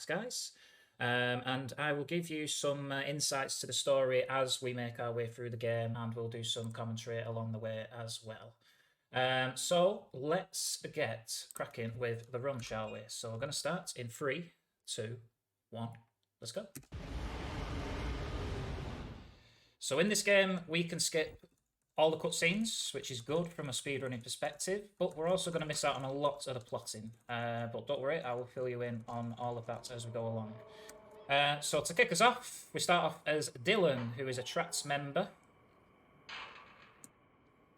Thanks, guys. And I will give you some insights to the story as we make our way through the game, and we'll do some commentary along the way as well. So let's get cracking with the run, shall we? So we're going to start in 3, 2, 1. Let's go. So in this game, we can skip all the cutscenes, which is good from a speedrunning perspective, but we're also going to miss out on a lot of the plotting. But don't worry, I will fill you in on all of that as we go along. So to kick us off, we start off as Dylan, who is a Trats member.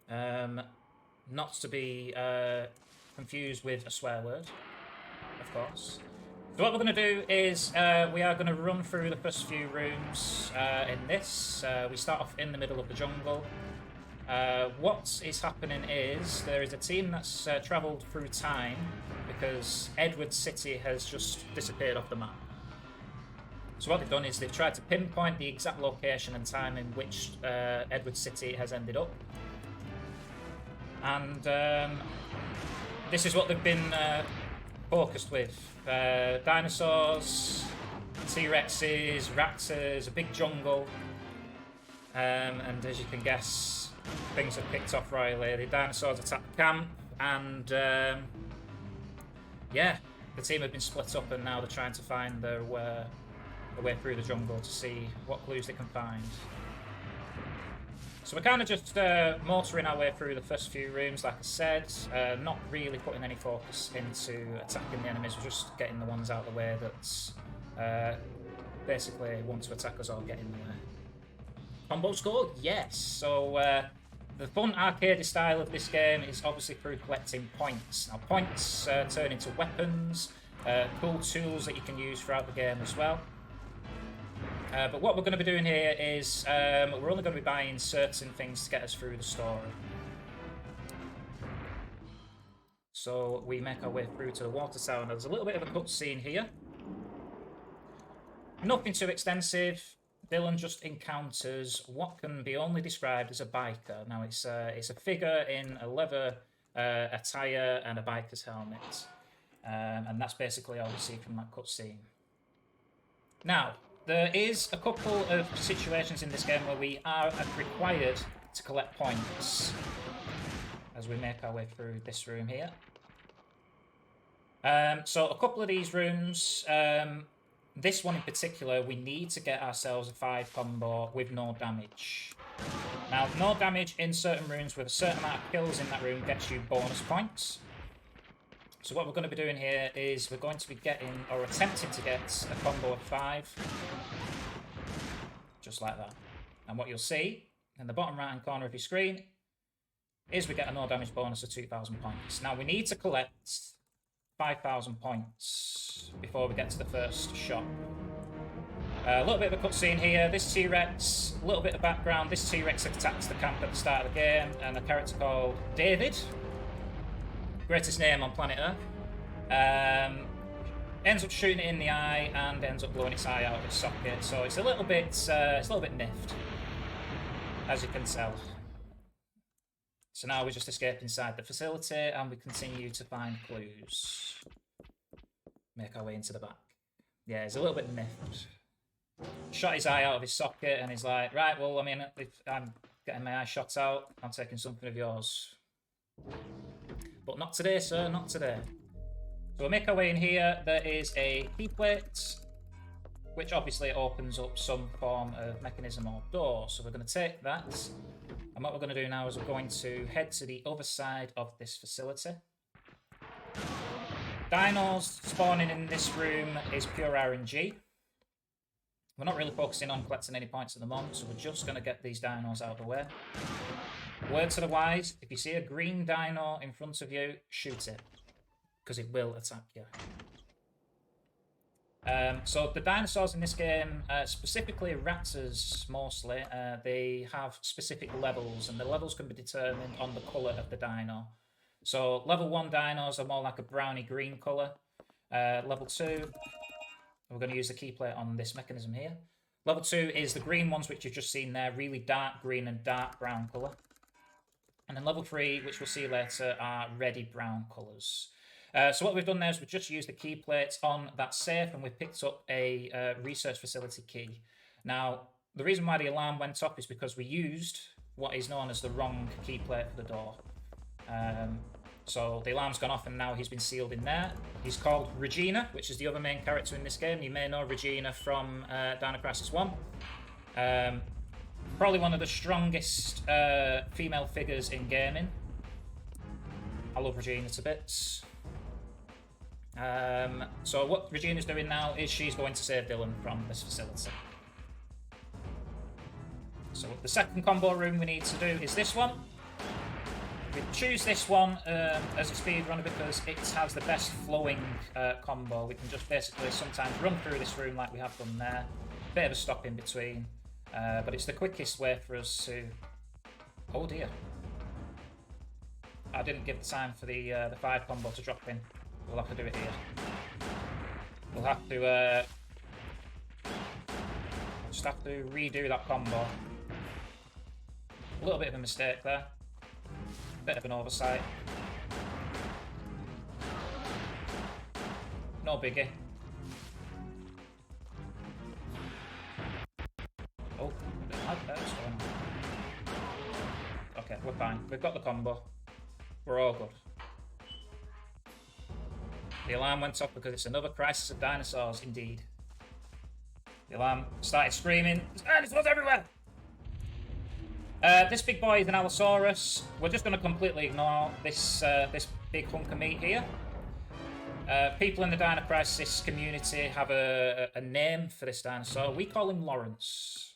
Not to be confused with a swear word, of course. So what we're going to do is we are going to run through the first few rooms in this. We start off in the middle of the jungle. What is happening is there is a team that's travelled through time because Edward City has just disappeared off the map. So what they've done is they've tried to pinpoint the exact location and time in which Edward City has ended up. And this is what they've been focused with. Dinosaurs, T-Rexes, raptors, a big jungle. And as you can guess, things have kicked off royally. The dinosaurs attack the camp, and yeah, the team have been split up, and now they're trying to find their way through the jungle to see what clues they can find. So we're kind of just motoring our way through the first few rooms, like I said, not really putting any focus into attacking the enemies. We're just getting the ones out of the way that basically want to attack us or get in the way. Combo score? Yes. So the fun arcade style of this game is obviously through collecting points. Now points turn into weapons, cool tools that you can use throughout the game as well. But what we're going to be doing here is we're only going to be buying certain things to get us through the story. So we make our way through to the water tower. Now there's a little bit of a cutscene here. Nothing too extensive. Dylan just encounters what can be only described as a biker. Now it's a figure in a leather attire and a biker's helmet. And that's basically all we see from that cutscene. Now, there is a couple of situations in this game where we are required to collect points as we make our way through this room here. So a couple of these rooms, this one in particular, we need to get ourselves a 5 combo with no damage. Now, no damage in certain rooms with a certain amount of kills in that room gets you bonus points. So what we're going to be doing here is we're going to be getting, or attempting to get, a combo of 5. Just like that. And what you'll see in the bottom right hand corner of your screen is we get a no damage bonus of 2,000 points. Now we need to collect 5,000 points before we get to the first shop. A little bit of a cutscene here. This T-Rex, a little bit of background. This T-Rex attacks the camp at the start of the game, and a character called David, greatest name on planet Earth, ends up shooting it in the eye and ends up blowing its eye out of its socket. So it's a little bit miffed, as you can tell. So now we just escape inside the facility and we continue to find clues. Make our way into the back. Yeah, he's a little bit miffed. Shot his eye out of his socket and he's like, right, well, I mean, if I'm getting my eye shot out, I'm taking something of yours. But not today, sir, not today. So we'll make our way in here. There is a key plate, which obviously opens up some form of mechanism or door. So we're going to take that. And what we're going to do now is we're going to head to the other side of this facility. Dinos spawning in this room is pure RNG. We're not really focusing on collecting any points at the moment, so we're just going to get these dinos out of the way. Word to the wise, if you see a green dino in front of you, shoot it, because it will attack you. So the dinosaurs in this game, specifically raptors mostly, they have specific levels, and the levels can be determined on the colour of the dino. So level 1 dinos are more like a browny green colour. Level 2, we're going to use the key plate on this mechanism here. Level 2 is the green ones, which you've just seen there, really dark green and dark brown colour. And then level 3, which we'll see later, are reddy brown colours. So what we've done there is we've just used the key plates on that safe, and we've picked up a research facility key. Now, the reason why the alarm went off is because we used what is known as the wrong key plate for the door. So the alarm's gone off and now he's been sealed in there. He's called Regina, which is the other main character in this game. You may know Regina from Dino Crisis 1. Probably one of the strongest female figures in gaming. I love Regina to bits. So what Regina's doing now is she's going to save Dylan from this facility. So the second combo room we need to do is this one. We choose this one as a speedrunner because it has the best flowing combo. We can just basically sometimes run through this room like we have done there. Bit of a stop in between, but it's the quickest way for us to... Oh dear. I didn't give the time for the 5 combo to drop in. We'll have to do it here. We'll have to... just have to redo that combo. A little bit of a mistake there. Bit of an oversight. No biggie. Oh, a bit lag there. What's going on? Okay, we're fine. We've got the combo. We're all good. The alarm went off because it's another crisis of dinosaurs, indeed. The alarm started screaming, "There's dinosaurs everywhere!" This big boy is an Allosaurus. We're just going to completely ignore this this big hunk of meat here. People in the Dino Crisis community have a name for this dinosaur. We call him Lawrence.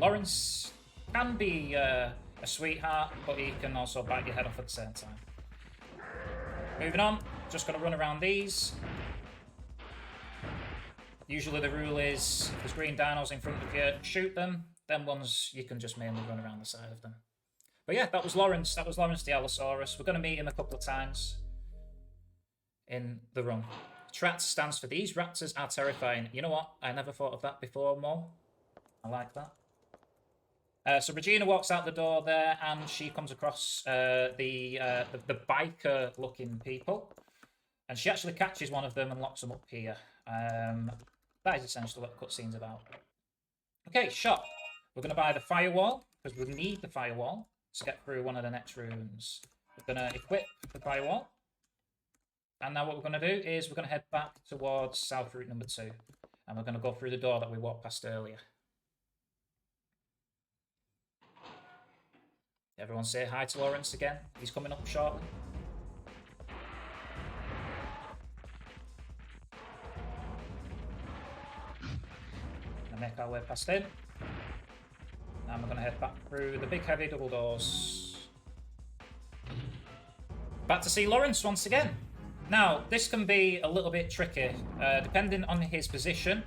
Lawrence can be a sweetheart, but he can also bite your head off at the same time. Moving on, just going to run around these. Usually the rule is, if there's green dinos in front of you, shoot them. Them ones, you can just mainly run around the side of them. But yeah, that was Lawrence. That was Lawrence the Allosaurus. We're going to meet him a couple of times in the run. TRAT stands for These Raptors Are Terrifying. You know what? I never thought of that before, Mo. I like that. So Regina walks out the door there, and she comes across the biker-looking people. And she actually catches one of them and locks them up here. That is essentially what the cutscene's about. Okay, shop. We're going to buy the firewall, because we need the firewall to get through one of the next rooms. We're going to equip the firewall. And now what we're going to do is we're going to head back towards South Route number 2. And we're going to go through the door that we walked past earlier. Everyone say hi to Lawrence again. He's coming up shortly. Gonna make our way past him. And we're going to head back through the big heavy double doors. Back to see Lawrence once again. Now, this can be a little bit tricky. Depending on his position,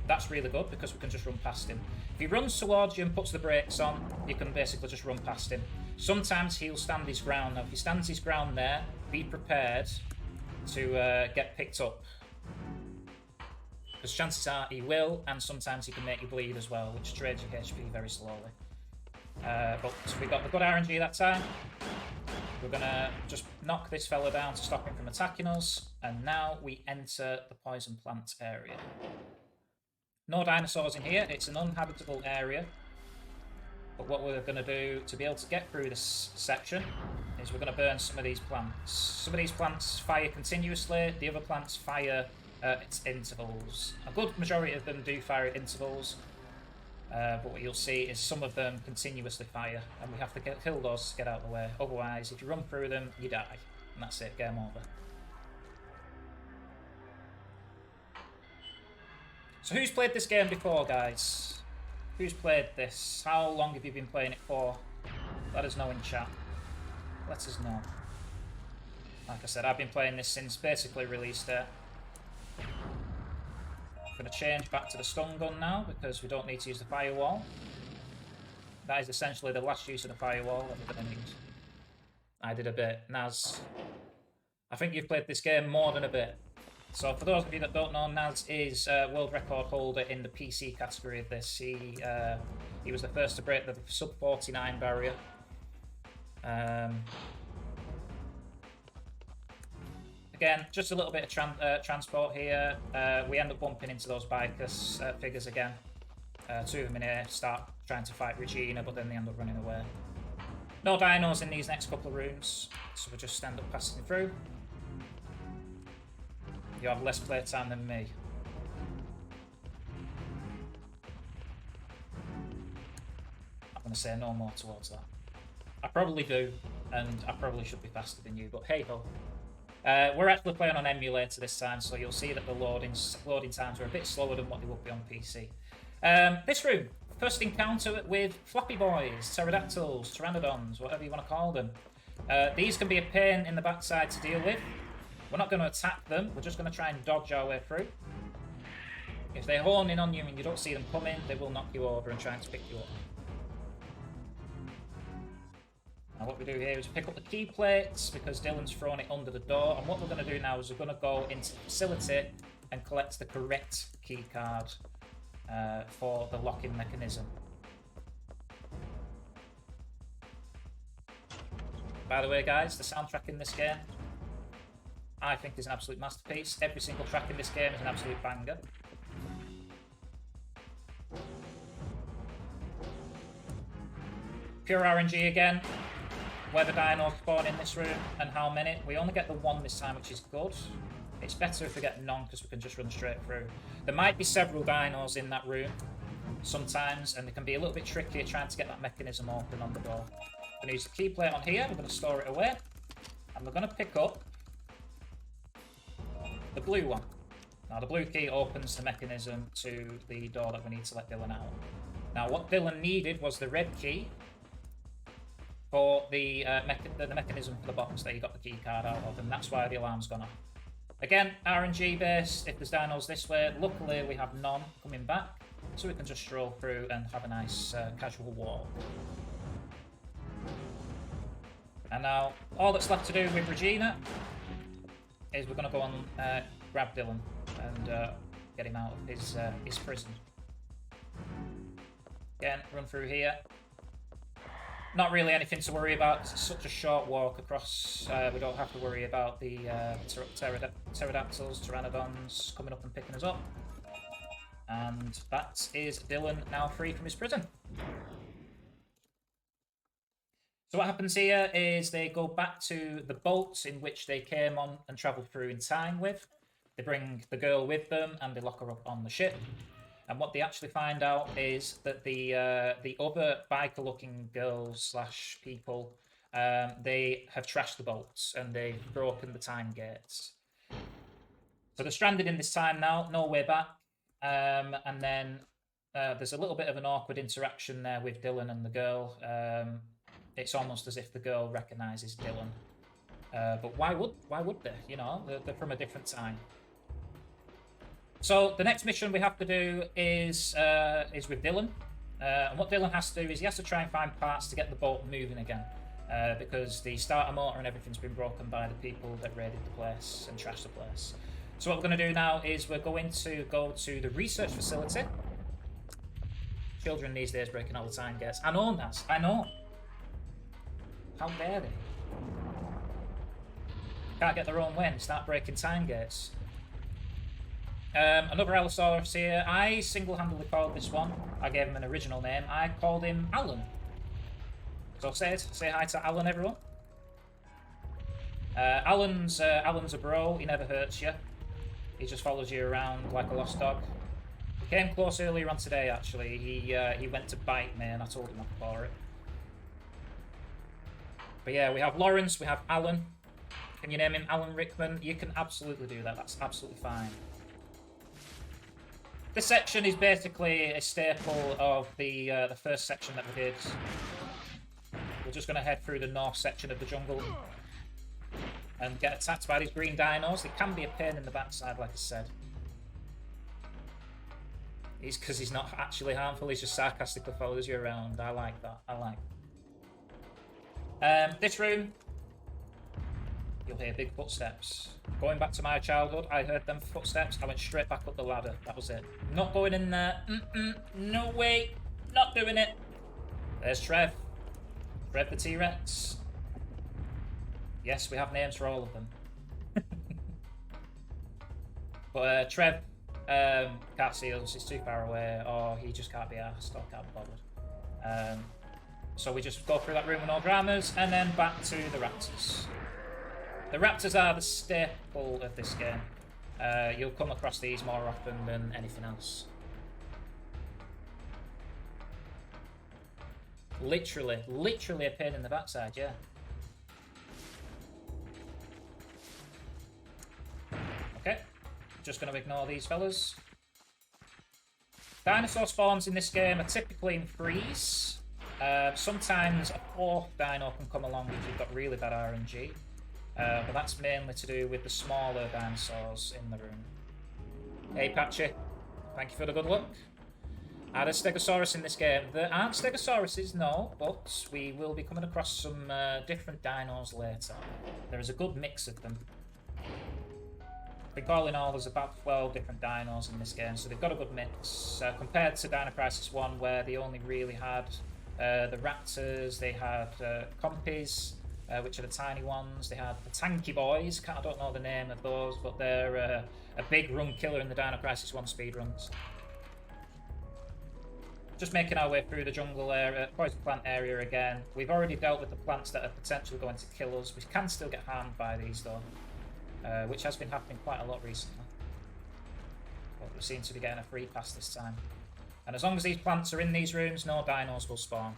that's really good because we can just run past him. If he runs towards you and puts the brakes on, you can basically just run past him. Sometimes he'll stand his ground. Now, if he stands his ground there, be prepared to get picked up. Because chances are he will, and sometimes he can make you bleed as well, which drains your HP very slowly. But we got the good RNG that time. We're going to just knock this fella down to stop him from attacking us. And now we enter the poison plant area. No dinosaurs in here. It's an uninhabitable area. But what we're going to do to be able to get through this section is we're going to burn some of these plants. Some of these plants fire continuously. The other plants fire at intervals. A good majority of them do fire at intervals. But what you'll see is some of them continuously fire, and we have to kill those to get out of the way. Otherwise, if you run through them, you die. And that's it, game over. So who's played this game before, guys? Who's played this? How long have you been playing it for? Let us know in chat. Let us know. Like I said, I've been playing this since basically release date. I'm going to change back to the stun gun now because we don't need to use the firewall. That is essentially the last use of the firewall that we're going to need. I did a bit. Naz, I think you've played this game more than a bit. So for those of you that don't know, Naz is world record holder in the PC category of this. He was the first to break the sub 49 barrier. Again, just a little bit of transport here. We end up bumping into those bikers figures again. Two of them in here start trying to fight Regina, but then they end up running away. No dinos in these next couple of rooms, so we just end up passing through. You have less playtime than me. I'm going to say no more towards that. I probably do, and I probably should be faster than you, but hey ho. We're actually playing on emulator this time, so you'll see that the loading times are a bit slower than what they would be on PC. This room, first encounter with Flappy Boys, Pterodactyls, Pteranodons, whatever you want to call them. These can be a pain in the backside to deal with. We're not going to attack them, we're just going to try and dodge our way through. If they horn in on you and you don't see them coming, they will knock you over and try to pick you up. Now what we do here is pick up the key plates because Dylan's thrown it under the door, and what we're going to do now is we're going to go into the facility and collect the correct key card for the locking mechanism. By the way guys, the soundtrack in this game I think is an absolute masterpiece. Every single track in this game is an absolute banger. Pure RNG again. Where the dinos spawn in this room and how many. We only get the one this time, which is good. It's better if we get none because we can just run straight through. There might be several dinos in that room sometimes, and they can be a little bit tricky trying to get that mechanism open on the door. We're going to use the key plate on here, we're going to store it away, and we're going to pick up the blue one. Now the blue key opens the mechanism to the door that we need to let Dylan out. Now what Dylan needed was the red key for the mechanism for the box that he got the key card out of, and that's why the alarm's gone off. Again, RNG based, if there's dinos this way, luckily we have none coming back, so we can just stroll through and have a nice casual walk. And now, all that's left to do with Regina is we're going to go and grab Dylan and get him out of his prison. Again, run through here. Not really anything to worry about. It's such a short walk across. We don't have to worry about the pterodactyls, pteranodons coming up and picking us up. And that is Dylan now free from his prison. So what happens here is they go back to the boat in which they came on and travelled through in time with. They bring the girl with them and they lock her up on the ship. And what they actually find out is that the other biker-looking girls slash people, they have trashed the boats and they've broken the time gates. So they're stranded in this time now, no way back. And then there's a little bit of an awkward interaction there with Dylan and the girl. It's almost as if the girl recognises Dylan. But why would they? You know, they're from a different time. So the next mission we have to do is with Dylan. And what Dylan has to do is he has to try and find parts to get the boat moving again. Because the starter motor and everything's been broken by the people that raided the place and trashed the place. So what we're going to do now is we're going to go to the research facility. Children these days breaking all the time gates. I know, Naz, I know. How dare they? Can't get their own way and start breaking time gates. Another Allosaurus here. I single-handedly called this one. I gave him an original name. I called him Alan. So say hi to Alan, everyone. Alan's a bro. He never hurts you. He just follows you around like a lost dog. He came close earlier on today, actually. He went to bite me, and I told him off for it. But yeah, we have Lawrence. We have Alan. Can you name him Alan Rickman? You can absolutely do that. That's absolutely fine. This section is basically a staple of the first section that we did. We're just going to head through the north section of the jungle and get attacked by these green dinos. They can be a pain in the backside, like I said. Because he's not actually harmful, he's just sarcastically follows you around. I like that. I like that. This room, you'll hear big footsteps. Going back to my childhood, I heard them footsteps. I went straight back up the ladder. That was it. Not going in there. No way. Not doing it. There's Trev. Trev the T-Rex. Yes, we have names for all of them. But Trev can't see us, he's too far away, or he just can't be asked, or can't be bothered. So we just go through that room with no dramas, and then back to the Raptors. The Raptors are the staple of this game. You'll come across these more often than anything else. Literally a pain in the backside, yeah. Okay, just going to ignore these fellas. Dinosaur spawns in this game are typically in threes. Sometimes a fourth dino can come along if you've got really bad RNG. But that's mainly to do with the smaller dinosaurs in the room. Hey Patchy, thank you for the good luck. Are there Stegosaurus in this game? There aren't Stegosauruses, no, but we will be coming across some different dinos later. There is a good mix of them. I think all in all there's about 12 different dinos in this game, so they've got a good mix. Compared to Dino Crisis 1, where they only really had the Raptors, they had Compies, which are the tiny ones. They had the Tanky Boys, I don't know the name of those, but they're a big run killer in the Dino Crisis 1 speedruns. Just making our way through the jungle area, poison plant area again. We've already dealt with the plants that are potentially going to kill us. We can still get harmed by these though, which has been happening quite a lot recently. But we seem to be getting a free pass this time. And as long as these plants are in these rooms, no dinos will spawn.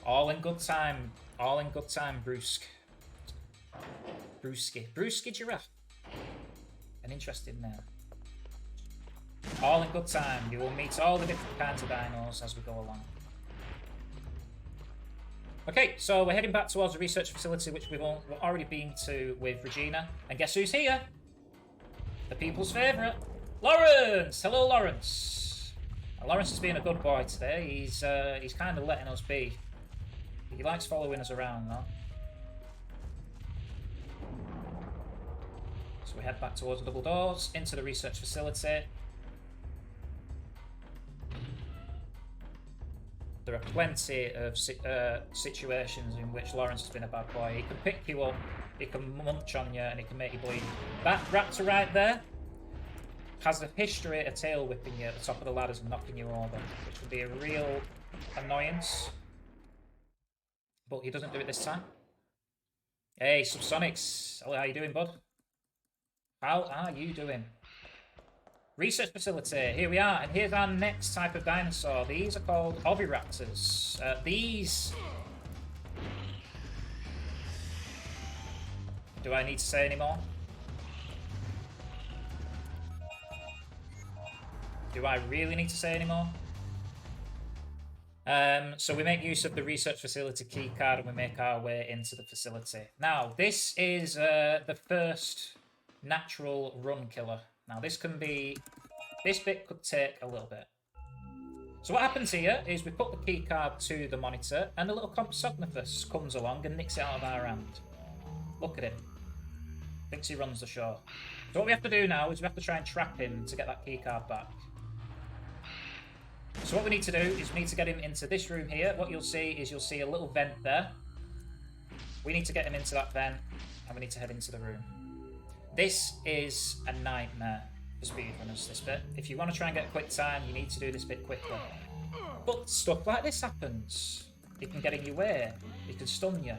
All in good time. All in good time, Brusque. Brusque Giraffe. An interesting name. All in good time. You will meet all the different kinds of dinos as we go along. Okay, so we're heading back towards the research facility, which we've already been to with Regina. And guess who's here? The people's favourite, Lawrence! Hello, Lawrence. Now, Lawrence has been a good boy today. He's kind of letting us be. He likes following us around, though. So we head back towards the double doors, into the research facility. There are plenty of situations in which Lawrence has been a bad boy. He can pick you up, he can munch on you, and he can make you bleed. That raptor right there has a history of tail whipping you at the top of the ladders and knocking you over, which would be a real annoyance. But he doesn't do it this time. Hey, Subsonics. Hello, how you doing, bud? How are you doing? Research facility, here we are, and here's our next type of dinosaur. These are called oviraptors. These... Do I need to say any more? Do I really need to say any more? So we make use of the research facility keycard and we make our way into the facility. Now, this is the first natural run killer. Now, this bit could take a little bit. So what happens here is we put the keycard to the monitor and the little Compsognathus comes along and nicks it out of our hand. Look at him. Thinks he runs the show. So what we have to do now is we have to try and trap him to get that keycard back. So what we need to do is we need to get him into this room here. What you'll see is a little vent there. We need to get him into that vent and we need to head into the room. This is a nightmare for speedrunners, this bit. If you want to try and get a quick time, you need to do this bit quickly. But stuff like this happens. He can get in your way. He can stun you.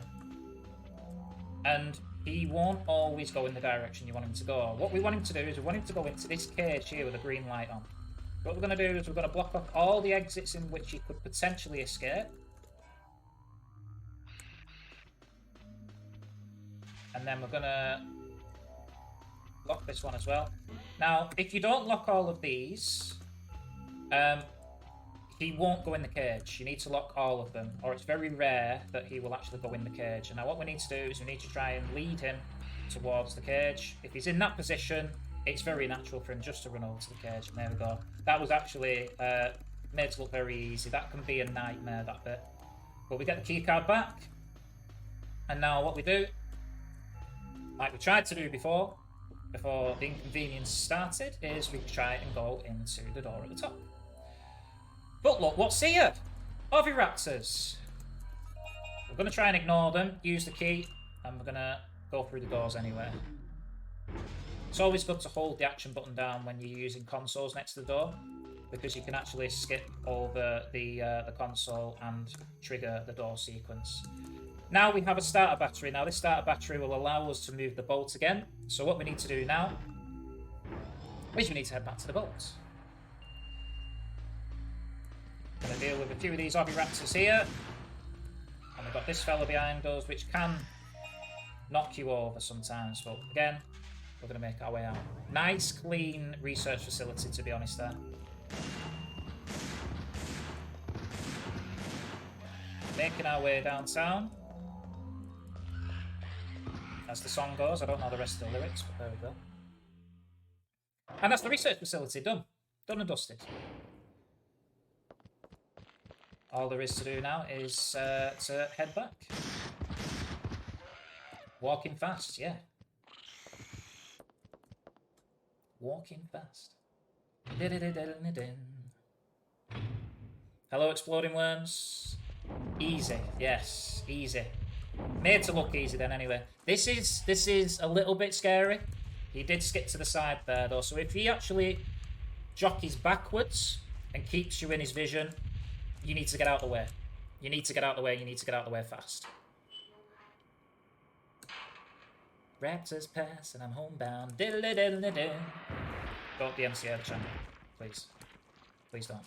And he won't always go in the direction you want him to go. What we want him to do is we want him to go into this cage here with a green light on. What we're going to do is we're going to block off all the exits in which he could potentially escape. And then we're going to lock this one as well. Now, if you don't lock all of these, he won't go in the cage. You need to lock all of them, or it's very rare that he will actually go in the cage. And now what we need to do is we need to try and lead him towards the cage. If he's in that position, it's very natural for him just to run over to the cage. And there we go. That was actually made to look very easy. That can be a nightmare, that bit. But we get the keycard back. And now what we do, like we tried to do before the inconvenience started, is we try and go into the door at the top. But look, what's here? Oviraptors. We're going to try and ignore them, use the key, and we're going to go through the doors anyway. It's always good to hold the action button down when you're using consoles next to the door, because you can actually skip over the console and trigger the door sequence. Now we have a starter battery. Now this starter battery will allow us to move the bolt again. So what we need to do now is we need to head back to the bolt. Gonna deal with a few of these Oviraptors here. And we've got this fella behind us, which can knock you over sometimes, but again, we're gonna make our way out. Nice, clean research facility, to be honest there. Making our way downtown. As the song goes, I don't know the rest of the lyrics, but there we go. And that's the research facility, done. Done and dusted. All there is to do now is to head back. Walking fast, yeah. Walking fast. Hello, exploding worms. Easy, yes, easy. Made to look easy then anyway. This is a little bit scary. He did skip to the side there though, so if he actually jockeys backwards and keeps you in his vision, you need to get out of the way. You need to get out of the way, you need to get out of the way fast. Raptors pass and I'm homebound. Diddle-diddle-diddle. Don't DMCA the channel, please. Please don't.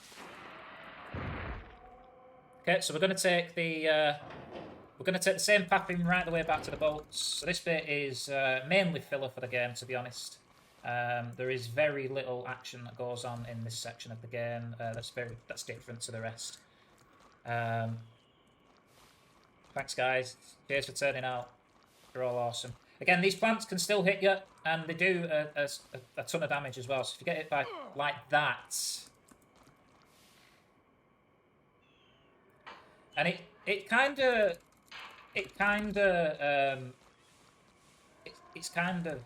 Okay, so we're going to take the same pathing right the way back to the bolts. So this bit is mainly filler for the game, to be honest. There is very little action that goes on in this section of the game. That's different to the rest. Thanks, guys. Cheers for turning out. You're all awesome. Again, these plants can still hit you, and they do a ton of damage as well. So if you get hit by like that, and it's kind of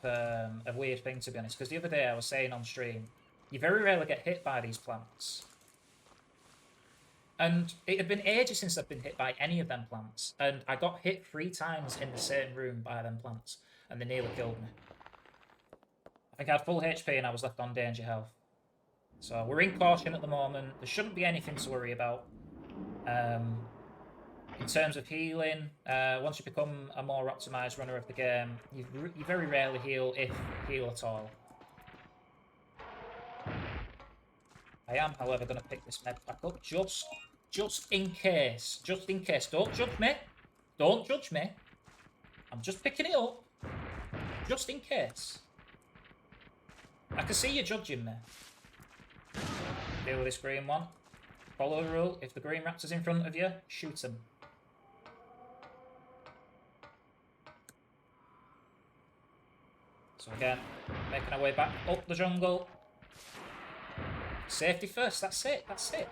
a weird thing, to be honest, because the other day I was saying on stream, you very rarely get hit by these plants. And it had been ages since I've been hit by any of them plants. And I got hit 3 times in the same room by them plants. And they nearly killed me. I think I had full HP and I was left on danger health. So we're in caution at the moment. There shouldn't be anything to worry about. In terms of healing, once you become a more optimised runner of the game, you very rarely heal, if heal at all. I am, however, going to pick this med back up just in case. Just in case. Don't judge me. Don't judge me. I'm just picking it up. Just in case. I can see you judging me. Deal with this green one. Follow the rule. If the green raptor's in front of you, shoot him. So again, making our way back up the jungle. Safety first, that's it, that's it.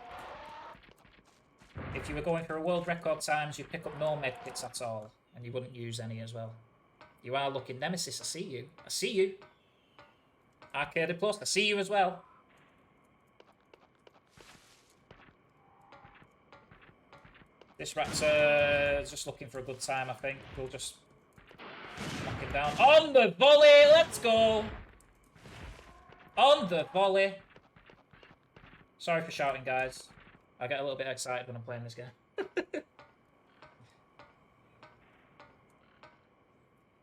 If you were going for a world record times, you'd pick up no med kits at all, and you wouldn't use any as well. You are looking Nemesis, I see you. I see you. Arcade Plus, I see you as well. This raptor is just looking for a good time, I think. We'll just knock him down. On the volley, let's go! On the volley. Sorry for shouting, guys. I get a little bit excited when I'm playing this game.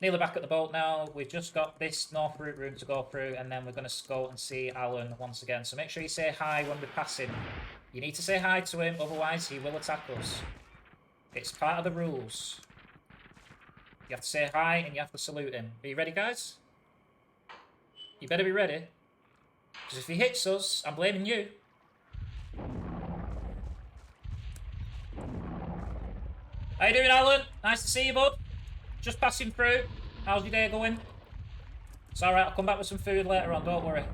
Nearly back at the boat now. We've just got this north route room to go through, and then we're going to go and see Alan once again. So make sure you say hi when we pass him. You need to say hi to him, otherwise he will attack us. It's part of the rules. You have to say hi and you have to salute him. Are you ready, guys? You better be ready. Because if he hits us, I'm blaming you. How you doing, Alan? Nice to see you, bud. Just passing through. How's your day going? It's alright, I'll come back with some food later on, don't worry.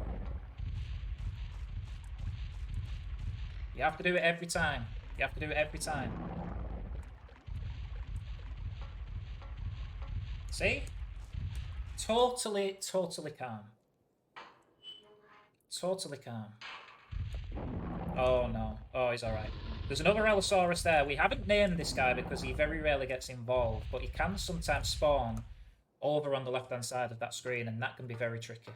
You have to do it every time. You have to do it every time. See? Totally calm. Totally calm. Oh no. Oh, he's alright. There's another Allosaurus there. We haven't named this guy because he very rarely gets involved, but he can sometimes spawn over on the left-hand side of that screen, and that can be very tricky.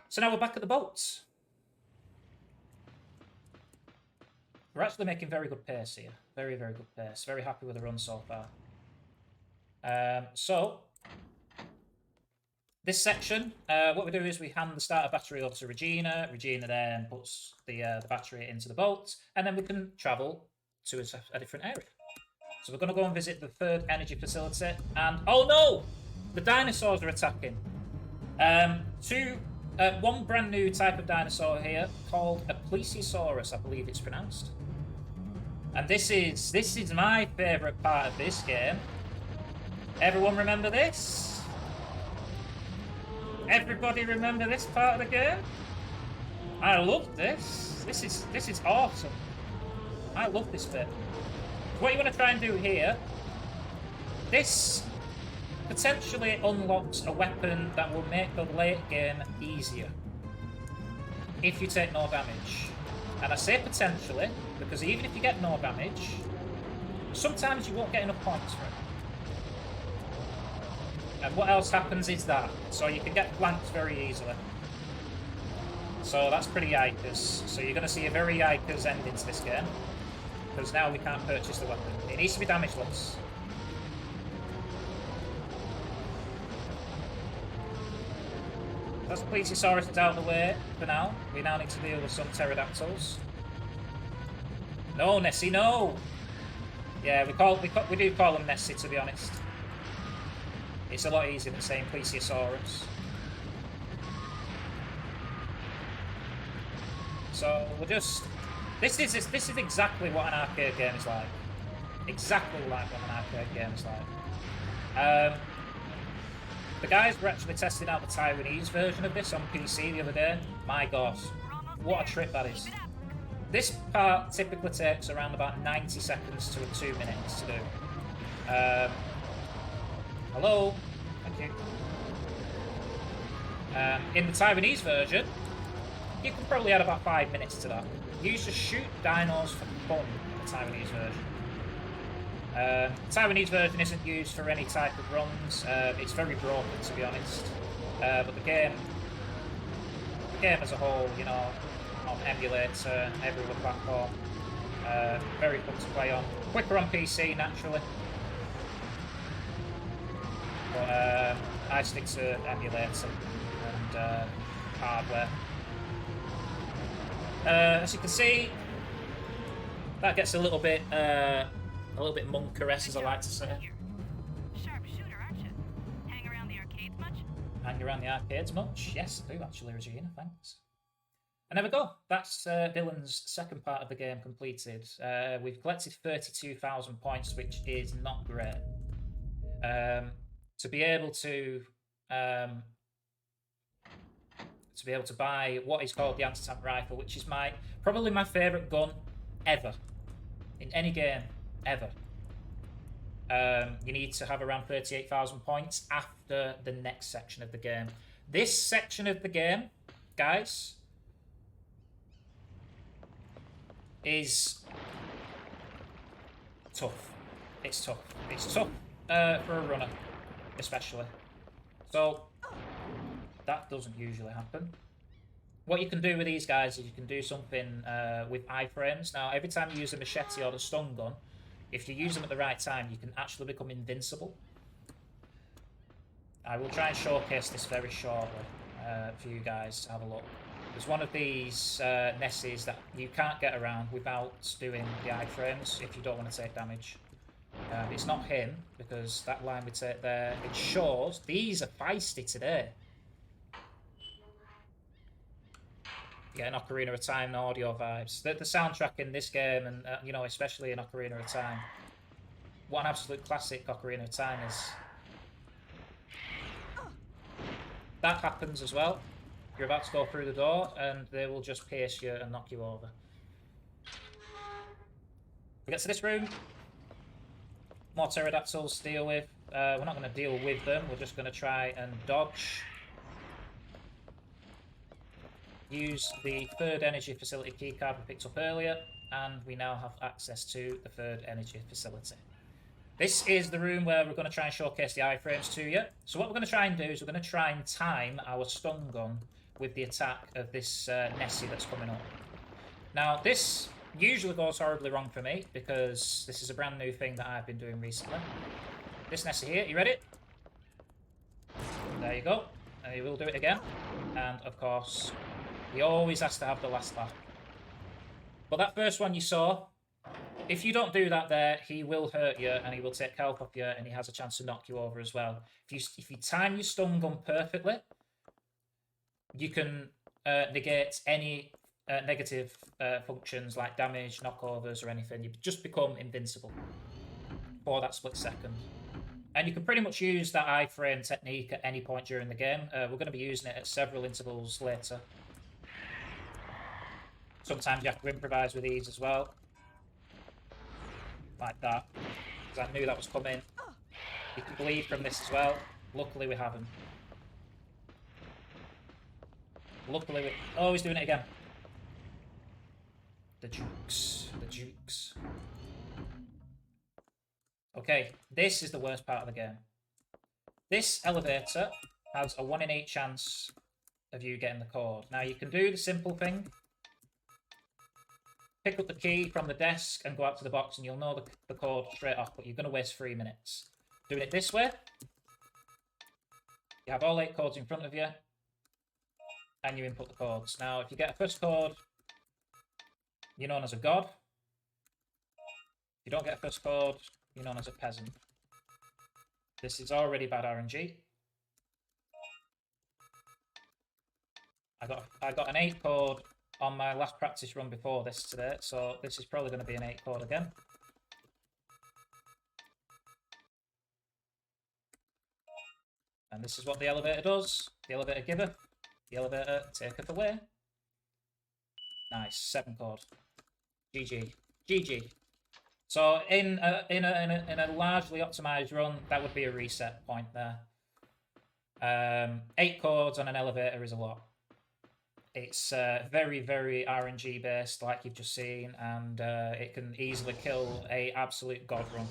So now we're back at the boats. We're actually making very good pace here. Very, very good pace. Very happy with the run so far. So, this section, what we do is we hand the starter battery over to Regina. Regina then puts the battery into the boat, and then we can travel to a different area. So we're going to go and visit the third energy facility, and oh no! The dinosaurs are attacking. One brand new type of dinosaur here called a Plesiosaurus, I believe it's pronounced. And this is my favourite part of this game. Everyone remember this? Everybody remember this part of the game? I love this. This is awesome. I love this bit. What you want to try and do here, this potentially unlocks a weapon that will make the late game easier if you take no damage. And I say potentially, because even if you get no damage, sometimes you won't get enough points for it. And what else happens is that, so you can get flanked very easily. So that's pretty yikers. So you're going to see a very yikers ending to this game, because now we can't purchase the weapon. It needs to be damageless. That's Plesiosaurus out of the way for now. We now need to deal with some pterodactyls. No, Nessie, no! Yeah, we do call them Nessie, to be honest. It's a lot easier than saying Plesiosaurus. So we'll just... This is exactly what an arcade game is like. Exactly like what an arcade game is like. The guys were actually testing out the Taiwanese version of this on PC the other day. My gosh, what a trip that is. This part typically takes around about 90 seconds to 2 minutes to do. Hello? Thank you. In the Taiwanese version, you can probably add about 5 minutes to that. You used to shoot dinos for fun in the Taiwanese version. The Taiwanese version isn't used for any type of runs. It's very broken, to be honest. But the game as a whole, you know, on emulator, every other platform, very fun to play on. Quicker on PC, naturally. But I stick to emulator and hardware. As you can see, that gets a little bit monkeress, as I like to say. Sharpshooter, aren't you? Hang around the arcades much? Hang around the arcades much? Yes, I do actually, Regina, thanks. And there we go. That's Dylan's second part of the game completed. We've collected 32,000 points, which is not great. To be able to buy what is called the anti-tank rifle, which is probably my favourite gun ever in any game ever. You need to have around 38,000 points after the next section of the game. This section of the game, guys, is tough. It's tough. It's tough for a runner, especially. So that doesn't usually happen. What you can do with these guys is you can do something with iframes. Now, every time you use a machete or a stun gun, if you use them at the right time, you can actually become invincible. I will try and showcase this very shortly for you guys to have a look. There's one of these Nessies that you can't get around without doing the iframes if you don't want to take damage. It's not him, because that line we take there, it shows these are feisty today. Getting Ocarina of Time audio vibes. The soundtrack in this game, and you know, especially in Ocarina of Time, what an absolute classic Ocarina of Time is. That happens as well. You're about to go through the door, and they will just pierce you and knock you over. We get to this room. More pterodactyls to deal with. We're not going to deal with them. We're just going to try and dodge. Use the third energy facility keycard we picked up earlier, and we now have access to the third energy facility. This is the room where we're going to try and showcase the iframes to you. So what we're going to try and do is we're going to try and time our stun gun with the attack of this Nessie that's coming up. Now, this usually goes horribly wrong for me because this is a brand new thing that I've been doing recently. This Nessie here, you ready? There you go. And he will do it again. And, of course, he always has to have the last laugh. But that first one you saw, if you don't do that there, he will hurt you and he will take health off you and he has a chance to knock you over as well. If you time your stun gun perfectly, you can negate any negative functions like damage, knockovers or anything. You just become invincible for that split second. And you can pretty much use that iframe technique at any point during the game. We're going to be using it at several intervals later. Sometimes you have to improvise with these as well. Like that, because I knew that was coming. You can bleed from this as well. Luckily we haven't. Luckily we... Oh, he's doing it again. The jukes. The jukes. Okay, this is the worst part of the game. This elevator has a 1 in 8 chance of you getting the code. Now you can do the simple thing. Pick up the key from the desk and go out to the box and you'll know the code straight off, but you're going to waste 3 minutes. Doing it this way, you have all 8 codes in front of you, and you input the codes. Now, if you get a first code, you're known as a god. If you don't get a first code, you're known as a peasant. This is already bad RNG. I got an 8 code on my last practice run before this today, so this is probably going to be an 8 code again. And this is what the elevator does. The elevator giveth, the elevator taketh away. Nice, 7 code. GG. GG. So in a largely optimized run, that would be a reset point there. 8 codes on an elevator is a lot. It's very, very RNG based, like you've just seen, and it can easily kill a absolute god run.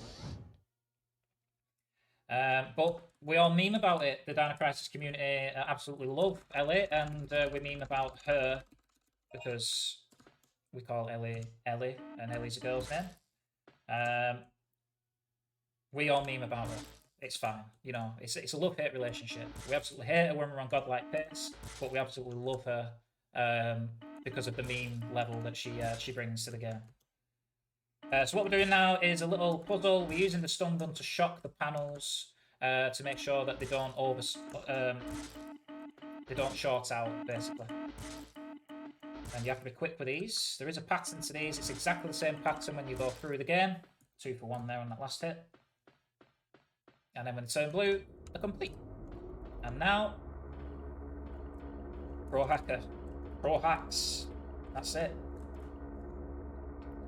But we all meme about it. The Dino Crisis community absolutely love Ellie, and we meme about her because we call Ellie Ellie, and Ellie's a girl's name. We all meme about her. It's fine, you know. It's a love-hate relationship. We absolutely hate her when we're on godlike pace, but we absolutely love her because of the meme level that she brings to the game. So what we're doing now is a little puzzle. We're using the stun gun to shock the panels to make sure that they don't short out, basically. And you have to be quick with these. There is a pattern to these. It's exactly the same pattern when you go through the game. 2 for 1 there on that last hit. And then when they turn blue, they're complete. And now, Pro Hacker. Pro Hacks. That's it.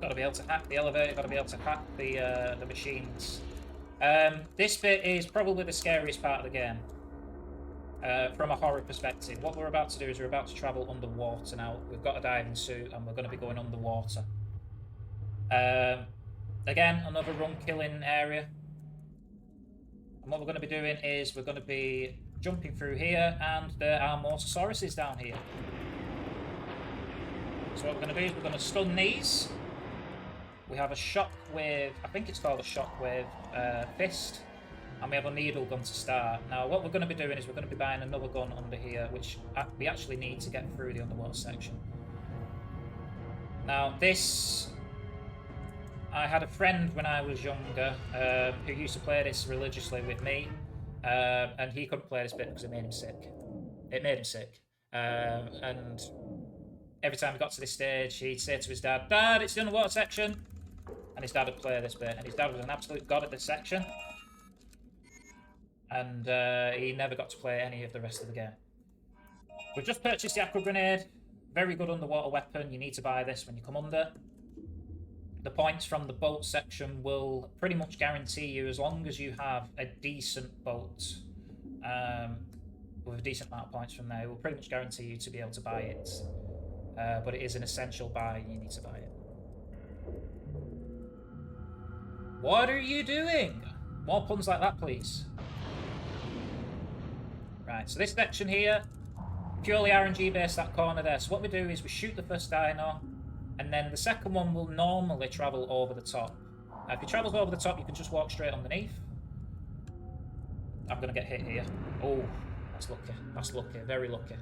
Got to be able to hack the elevator, got to be able to hack the machines. This bit is probably the scariest part of the game. From a horror perspective. What we're about to do is we're about to travel underwater now. We've got a diving suit and we're going to be going underwater. Again, another run killing area. And what we're going to be doing is we're going to be jumping through here, and there are Mosasauruses down here. So what we're going to do is we're going to stun these. We have a shockwave, I think it's called a shockwave fist, and we have a needle gun to start. Now what we're going to be doing is we're going to be buying another gun under here, which we actually need to get through the underwater section. Now this... I had a friend when I was younger who used to play this religiously with me, and he couldn't play this bit because it made him sick. It made him sick. And every time he got to this stage, he'd say to his dad, "Dad, it's the underwater section." And his dad would play this bit, and his dad was an absolute god at this section. And he never got to play any of the rest of the game. We've just purchased the aqua grenade. Very good underwater weapon. You need to buy this when you come under. The points from the boat section will pretty much guarantee you, as long as you have a decent boat with a decent amount of points from there, it will pretty much guarantee you to be able to buy it. But it is an essential buy, you need to buy it. What are you doing? More puns like that, please. Right, so this section here, purely RNG based, that corner there. So what we do is we shoot the first dino, and then the second one will normally travel over the top. Now, if he travels over the top, you can just walk straight underneath. I'm going to get hit here. Oh, that's lucky. That's lucky. Very lucky.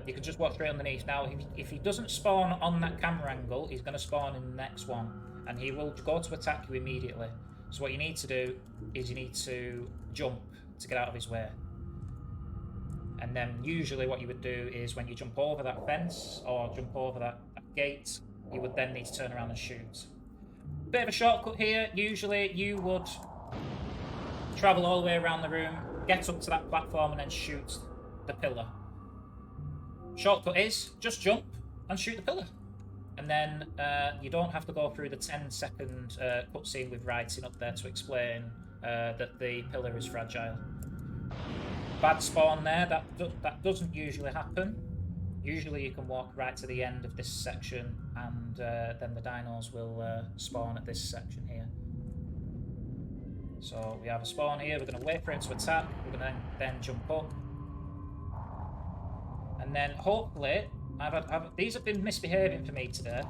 You can just walk straight underneath. Now, if he doesn't spawn on that camera angle, he's going to spawn in the next one, and he will go to attack you immediately. So what you need to do is you need to jump to get out of his way. And then usually what you would do is when you jump over that fence or jump over that gate, you would then need to turn around and shoot. Bit of a shortcut here. Usually you would travel all the way around the room, get up to that platform, and then shoot the pillar. Shortcut is just jump and shoot the pillar. And then you don't have to go through the 10-second cutscene with writing up there to explain that the pillar is fragile. Bad spawn there, that doesn't usually happen. Usually you can walk right to the end of this section, and then the dinos will spawn at this section here. So we have a spawn here, we're going to wait for him to attack, we're going to then jump up. And then hopefully, these have been misbehaving for me today.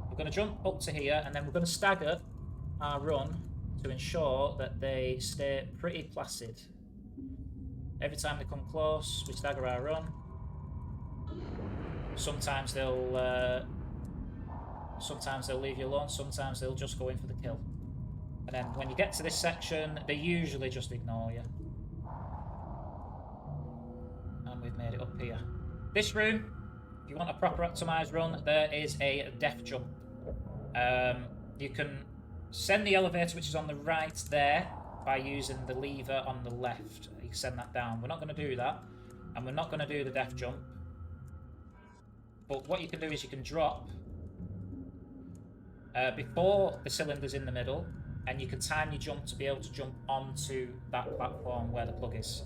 We're going to jump up to here, and then we're going to stagger our run to ensure that they stay pretty placid. Every time they come close, we stagger our run. Sometimes they'll leave you alone, sometimes they'll just go in for the kill. And then when you get to this section, they usually just ignore you. And we've made it up here. This room, if you want a proper optimised run, there is a death jump. You can send the elevator, which is on the right there, by using the lever on the left. You can send that down. We're not going to do that, and we're not going to do the death jump. But what you can do is you can drop before the cylinder's in the middle, and you can time your jump to be able to jump onto that platform where the plug is.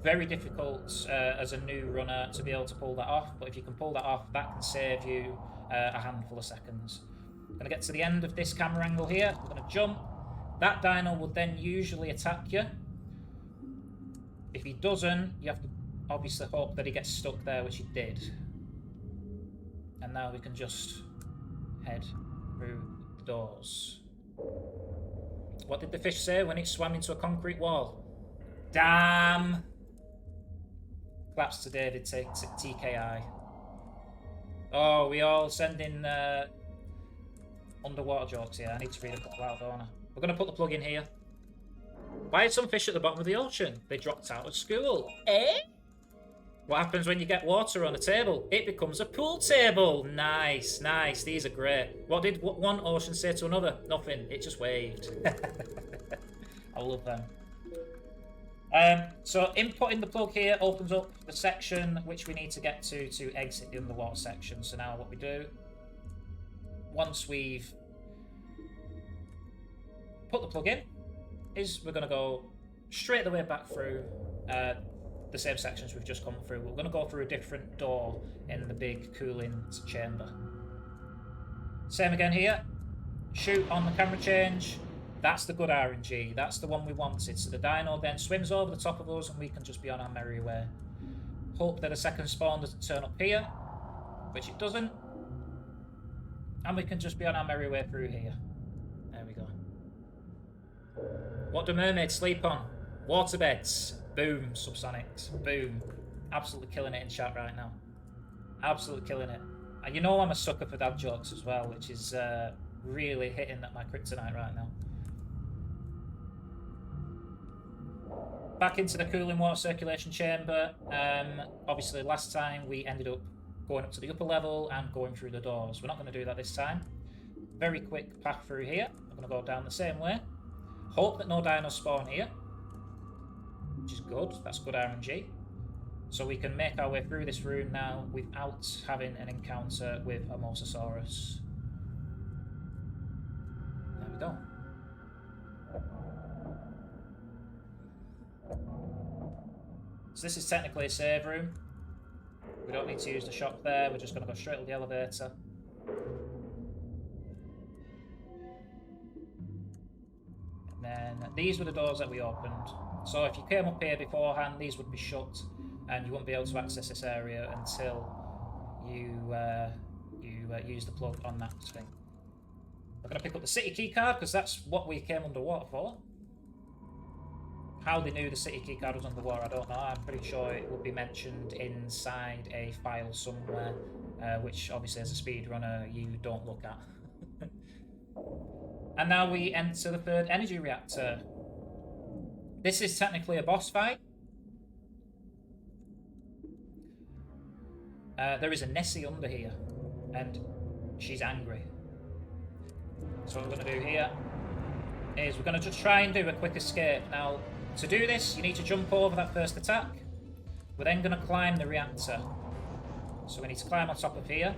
Very difficult as a new runner to be able to pull that off, but if you can pull that off, that can save you a handful of seconds. I'm going to get to the end of this camera angle here. We're going to jump. That dino will then usually attack you. If he doesn't, you have to obviously hope that he gets stuck there, which he did. And now we can just head through the doors. What did the fish say when it swam into a concrete wall? Damn! Claps to David TKI. Oh, we all send in underwater jokes here. I need to read a couple out, don't I? We're going to put the plug in here. Why are some fish at the bottom of the ocean? They dropped out of school. Eh? What happens when you get water on a table? It becomes a pool table. Nice, nice. These are great. What did one ocean say to another? Nothing. It just waved. I love them. So inputting the plug here opens up the section which we need to get to exit the underwater section. So now what we do, once we've put the plug in, is we're going to go straight the way back through the same sections we've just come through. We're going to go through a different door in the big cooling chamber. Same again here. Shoot on the camera change. That's the good RNG. That's the one we wanted. So the dino then swims over the top of us and we can just be on our merry way. Hope that a second spawn doesn't turn up here, which it doesn't. And we can just be on our merry way through here. There we go. What do mermaids sleep on? Waterbeds. Boom, Subsonics. Boom. Absolutely killing it in chat right now. Absolutely killing it. And you know I'm a sucker for dad jokes as well, which is really hitting at my kryptonite right now. Back into the cooling water circulation chamber. Obviously last time we ended up going up to the upper level and going through the doors. We're not going to do that this time. Very quick path through here. We're going to go down the same way. Hope that no dinos spawn here, which is good. That's good RNG. So we can make our way through this room now without having an encounter with a Mosasaurus. There we go. So this is technically a save room. We don't need to use the shop there. We're just going to go straight to the elevator. then these were the doors that we opened. So if you came up here beforehand, these would be shut, and you wouldn't be able to access this area until you use the plug on that thing. We're going to pick up the city key card because that's what we came underwater for. How they knew the city key card was underwater, I don't know. I'm pretty sure it would be mentioned inside a file somewhere, which obviously as a speedrunner you don't look at. And now we enter the third energy reactor. This is technically a boss fight. There is a Nessie under here, and she's angry. So what we're going to do here is we're going to just try and do a quick escape. Now, to do this, you need to jump over that first attack. We're then going to climb the reactor. So we need to climb on top of here.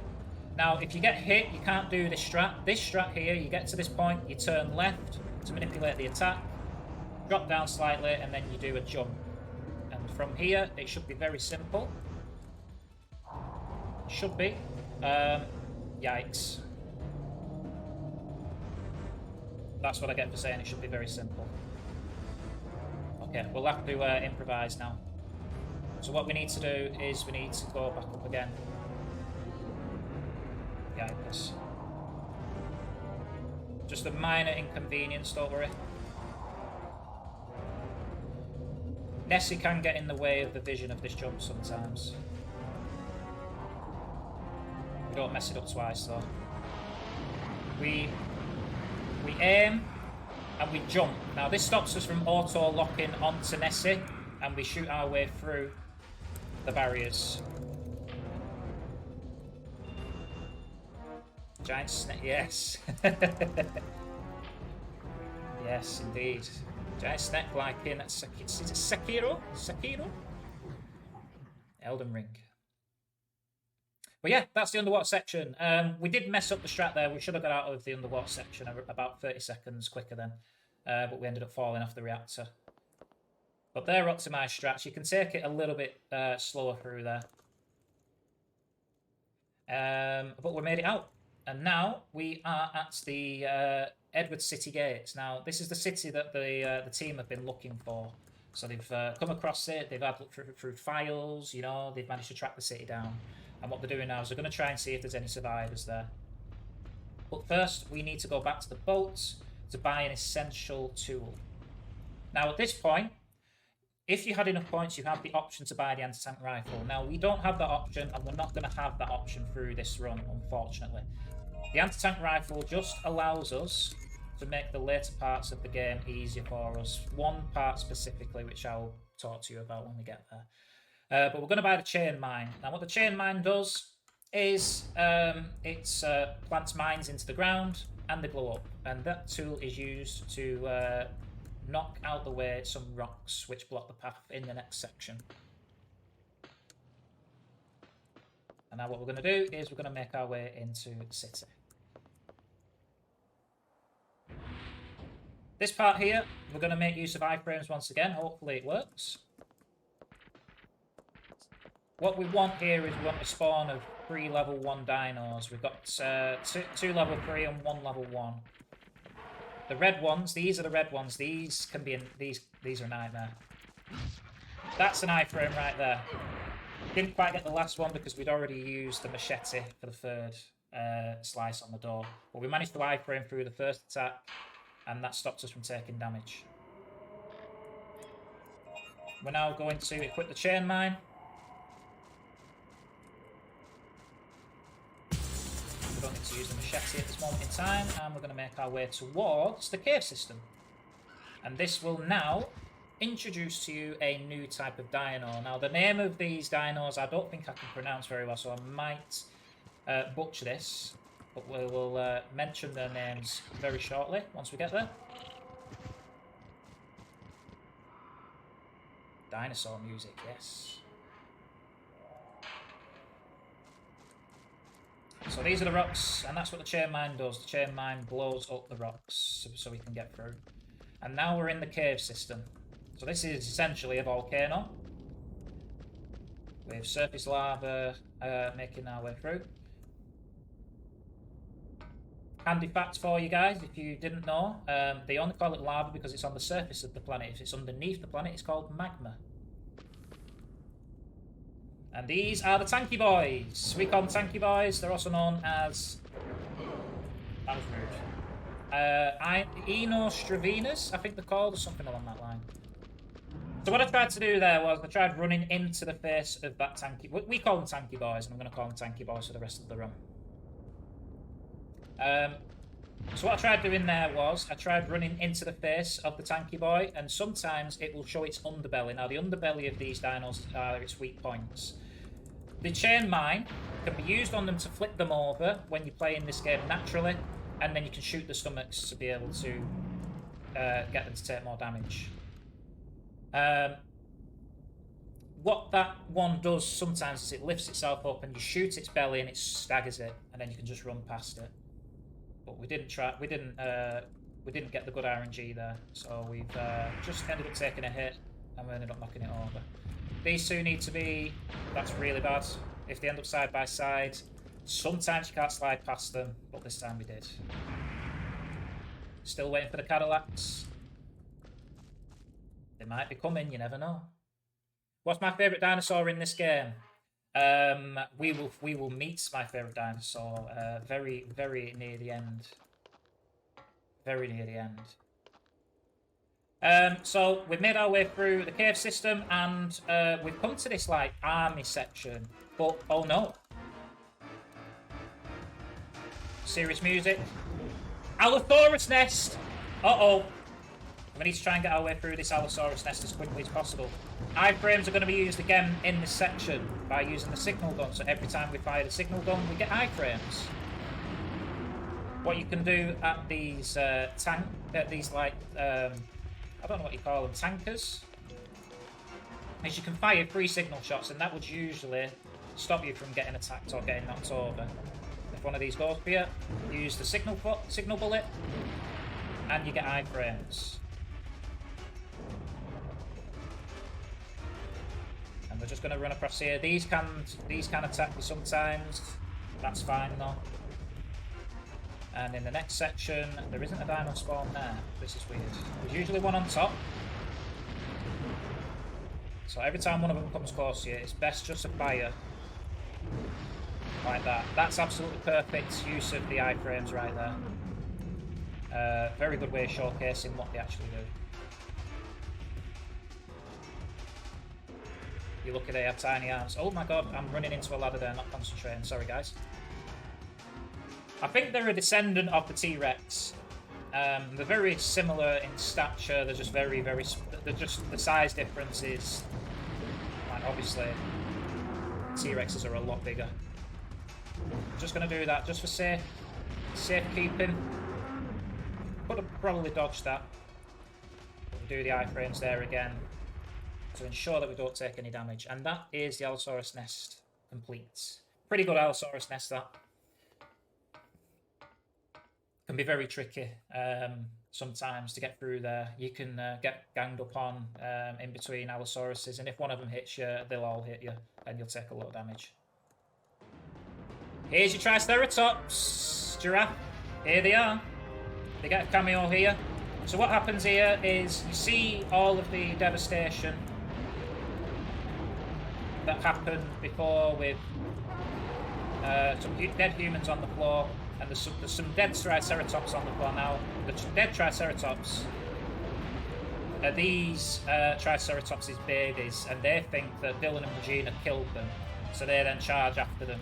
Now, if you get hit, you can't do this strat. This strat here, you get to this point, you turn left to manipulate the attack, drop down slightly, and then you do a jump. And from here, it should be very simple. Should be. Yikes. That's what I get for saying it should be very simple. Okay, we'll have to improvise now. So what we need to do is we need to go back up again. Yikes. Just a minor inconvenience, don't worry. Nessie can get in the way of the vision of this jump sometimes. We don't mess it up twice though. We aim and we jump. Now this stops us from auto-locking onto Nessie and we shoot our way through the barriers. Giant snake, yes. Yes, indeed. Giant snake like in is it Sekiro? Sekiro? Elden Ring. But yeah, that's the underwater section. We did mess up the strat there. We should have got out of the underwater section about 30 seconds quicker then. But we ended up falling off the reactor. But they're optimised strats. You can take it a little bit slower through there. But we made it out. And now we are at the Edward City Gates. Now, this is the city that the team have been looking for. So they've come across it. They've had a look through files. You know, they've managed to track the city down. And what they're doing now is they're going to try and see if there's any survivors there. But first, we need to go back to the boat to buy an essential tool. Now, at this point, if you had enough points, you have the option to buy the anti-tank rifle. Now, we don't have that option, and we're not going to have that option through this run, unfortunately. The anti-tank rifle just allows us to make the later parts of the game easier for us. One part specifically, which I'll talk to you about when we get there. But we're going to buy the chain mine. Now, what the chain mine does is it plants mines into the ground and they blow up. And that tool is used to knock out the way some rocks which block the path in the next section. And now what we're going to do is we're going to make our way into the city. This part here, we're going to make use of iframes once again. Hopefully it works. What we want here is we want a spawn of 3 level 1 dinos. We've got two level 3 and 1 level 1. The red ones, these are the red ones. These can be in these are a nightmare. That's an iframe right there. Didn't quite get the last one because we'd already used the machete for the third slice on the door. But we managed to iframe through the first attack, and that stopped us from taking damage. We're now going to equip the chain mine. We don't need to use the machete at this moment in time, and we're going to make our way towards the cave system. And this will now introduce to you a new type of dino. Now, the name of these dinos I don't think I can pronounce very well, so I might butcher this, but we will mention their names very shortly once we get there. Dinosaur music, yes. So these are the rocks, and that's what the chain mine does. The chain mine blows up the rocks so we can get through. And now we're in the cave system. So this is essentially a volcano with surface lava making our way through. handy fact for you guys, if you didn't know, they only call it lava because it's on the surface of the planet. If it's underneath the planet, it's called magma. And these are the tanky boys. We call them tanky boys. They're also known as... That was rude. Enostravinas, I think they're called, or something along that line. So what I tried to do there was I tried running into the face of that tanky... We call them tanky boys, and I'm going to call them tanky boys for the rest of the run. So what I tried doing there was I tried running into the face of the tanky boy, and sometimes it will show its underbelly. Now the underbelly of these dinos are its weak points. The chain mine can be used on them to flip them over when you play in this game naturally, and then you can shoot the stomachs to be able to get them to take more damage. What that one does sometimes is it lifts itself up and you shoot its belly and it staggers it, and then you can just run past it. But we didn't get the good RNG there, so we've just ended up taking a hit and we ended up knocking it over. These two need to be... That's really bad. If they end up side by side, sometimes you can't slide past them, but this time we did. Still waiting for the Cadillacs. They might be coming, you never know. What's my favourite dinosaur in this game? We will meet my favourite dinosaur very, very near the end. Very near the end. So we've made our way through the cave system, and we've come to this like army section. But oh no! Serious music. Allosaurus nest. Uh-oh. We need to try and get our way through this Allosaurus nest as quickly as possible. Iframes are going to be used again in this section by using the signal gun. So every time we fire the signal gun, we get iframes. What you can do at these I don't know what you call them, tankers, is you can fire 3 signal shots, and that would usually stop you from getting attacked or getting knocked over. If one of these goes for you, use the signal bullet, and you get iframes. And we're just going to run across here. These can attack you sometimes. That's fine though. And in the next section, there isn't a dino spawn there. This is weird. There's usually one on top. So every time one of them comes close to you, it's best just to fire. Like that. That's absolutely perfect use of the iframes right there. Very good way of showcasing what they actually do. You look at they have tiny arms. Oh my god, I'm running into a ladder there, not concentrating. Sorry guys. I think they're a descendant of the T-Rex. They're very similar in stature. They're just very, very... They're just... The size difference is... Like, obviously, T-Rexes are a lot bigger. I'm just going to do that just for safekeeping. Could have probably dodged that. We'll do the iframes there again to ensure that we don't take any damage. And that is the Allosaurus nest complete. Pretty good Allosaurus nest, that. Can be very tricky sometimes to get through there. You can get ganged up on in between Allosauruses, and if one of them hits you, they'll all hit you, and you'll take a lot of damage. Here's your Triceratops giraffe. Here they are. They get a cameo here. So what happens here is you see all of the devastation that happened before with some dead humans on the floor. And there's some dead Triceratops on the floor now. The dead Triceratops are these Triceratops' babies, and they think that Dylan and Regina killed them, so they then charge after them.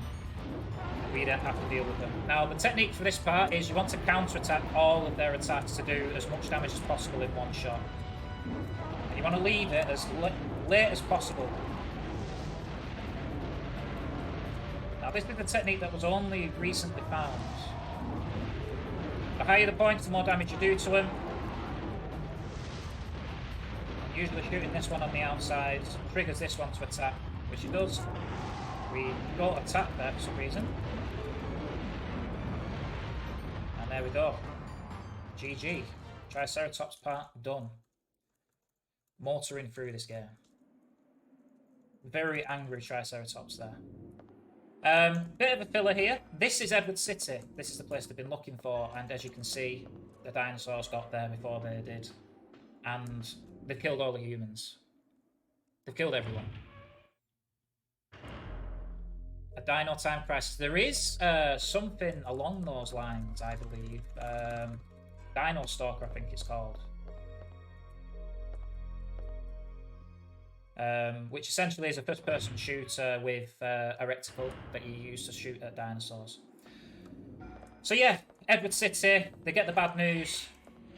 We don't have to deal with them. Now, the technique for this part is you want to counter-attack all of their attacks to do as much damage as possible in one shot. And you want to leave it as late as possible. Now, this is the technique that was only recently found. The higher the points, the more damage you do to them. Usually shooting this one on the outside triggers this one to attack, which it does. We don't attack there for some reason. And there we go. GG. Triceratops part done. Motoring through this game. Very angry Triceratops there. Bit of a filler here. This is Edward City. This is the place they've been looking for, and as you can see, the dinosaurs got there before they did. And they've killed all the humans. They've killed everyone. A dino time crisis. There is something along those lines, I believe. Dino Stalker, I think it's called. Which essentially is a first-person shooter with a reticle that you use to shoot at dinosaurs. So yeah, Edward City, they get the bad news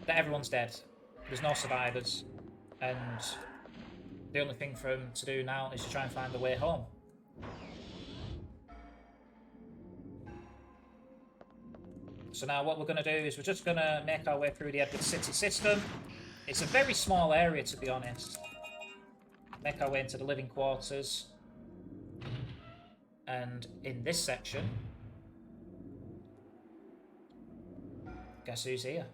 that everyone's dead. There's no survivors. And the only thing for them to do now is to try and find a way home. So now what we're going to do is we're just going to make our way through the Edward City system. It's a very small area, to be honest. Make our way into the living quarters. And in this section, guess who's here?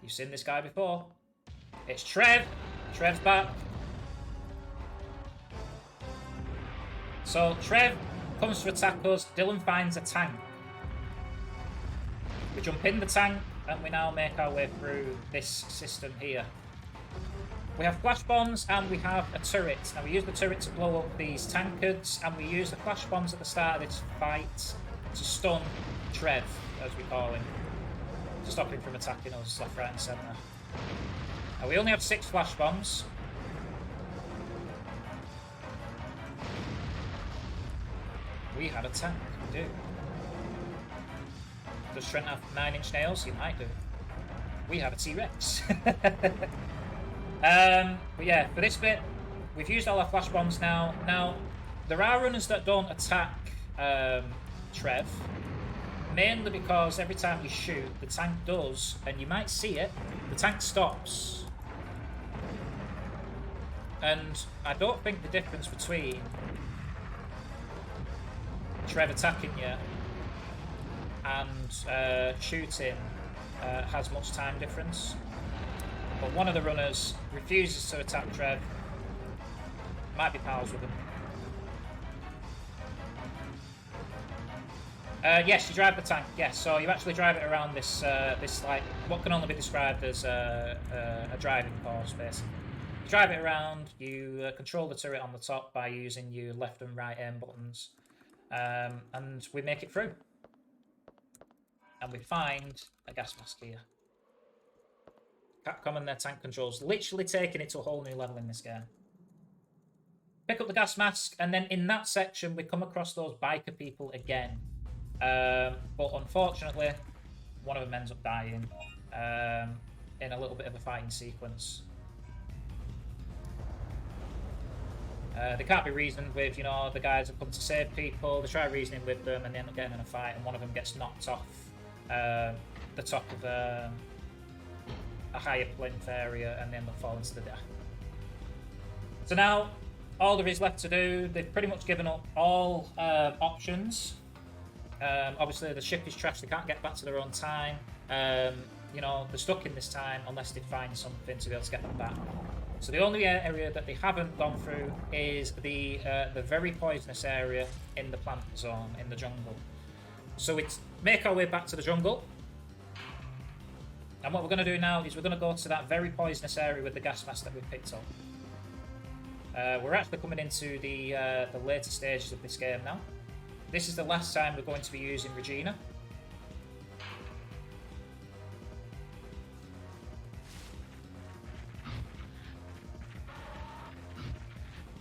You've seen this guy before. It's Trev. Trev's back. So Trev comes to attack us. Dylan finds a tank. We jump in the tank and we now make our way through this system here. We have flash bombs and we have a turret. Now we use the turret to blow up these tankards, and we use the flash bombs at the start of this fight to stun Trev, as we call him, to stop him from attacking us left, right and centre. Now we only have 6 flash bombs. We have a tank, we do. Does Trent have 9-inch nails? He might do. We have a T-Rex. But yeah, for this bit, we've used all our flash bombs now. Now, there are runners that don't attack Trev, mainly because every time you shoot, the tank does, and you might see it, the tank stops. And I don't think the difference between Trev attacking you and shooting has much time difference. But one of the runners refuses to attack Trev. Might be pals with him. Yes, you drive the tank. Yes, so you actually drive it around this this like what can only be described as a driving course, basically. You drive it around. You control the turret on the top by using your left and right aim buttons, and we make it through. And we find a gas mask here. Capcom and their tank controls literally taking it to a whole new level in this game. Pick up the gas mask, and then in that section we come across those biker people again. But unfortunately, one of them ends up dying in a little bit of a fighting sequence. They can't be reasoned with, you know, the guys have come to save people. They try reasoning with them and they end up getting in a fight, and one of them gets knocked off the top of a higher plinth area and they end up falling to the death. So now, all there is left to do, they've pretty much given up all options. Obviously, the ship is trashed, they can't get back to their own time. You know, they're stuck in this time unless they find something to be able to get them back. So the only area that they haven't gone through is the very poisonous area in the plant zone, in the jungle. So we make our way back to the jungle. And what we're going to do now is we're going to go to that very poisonous area with the gas mask that we've picked up. We're actually coming into the later stages of this game now. This is the last time we're going to be using Regina.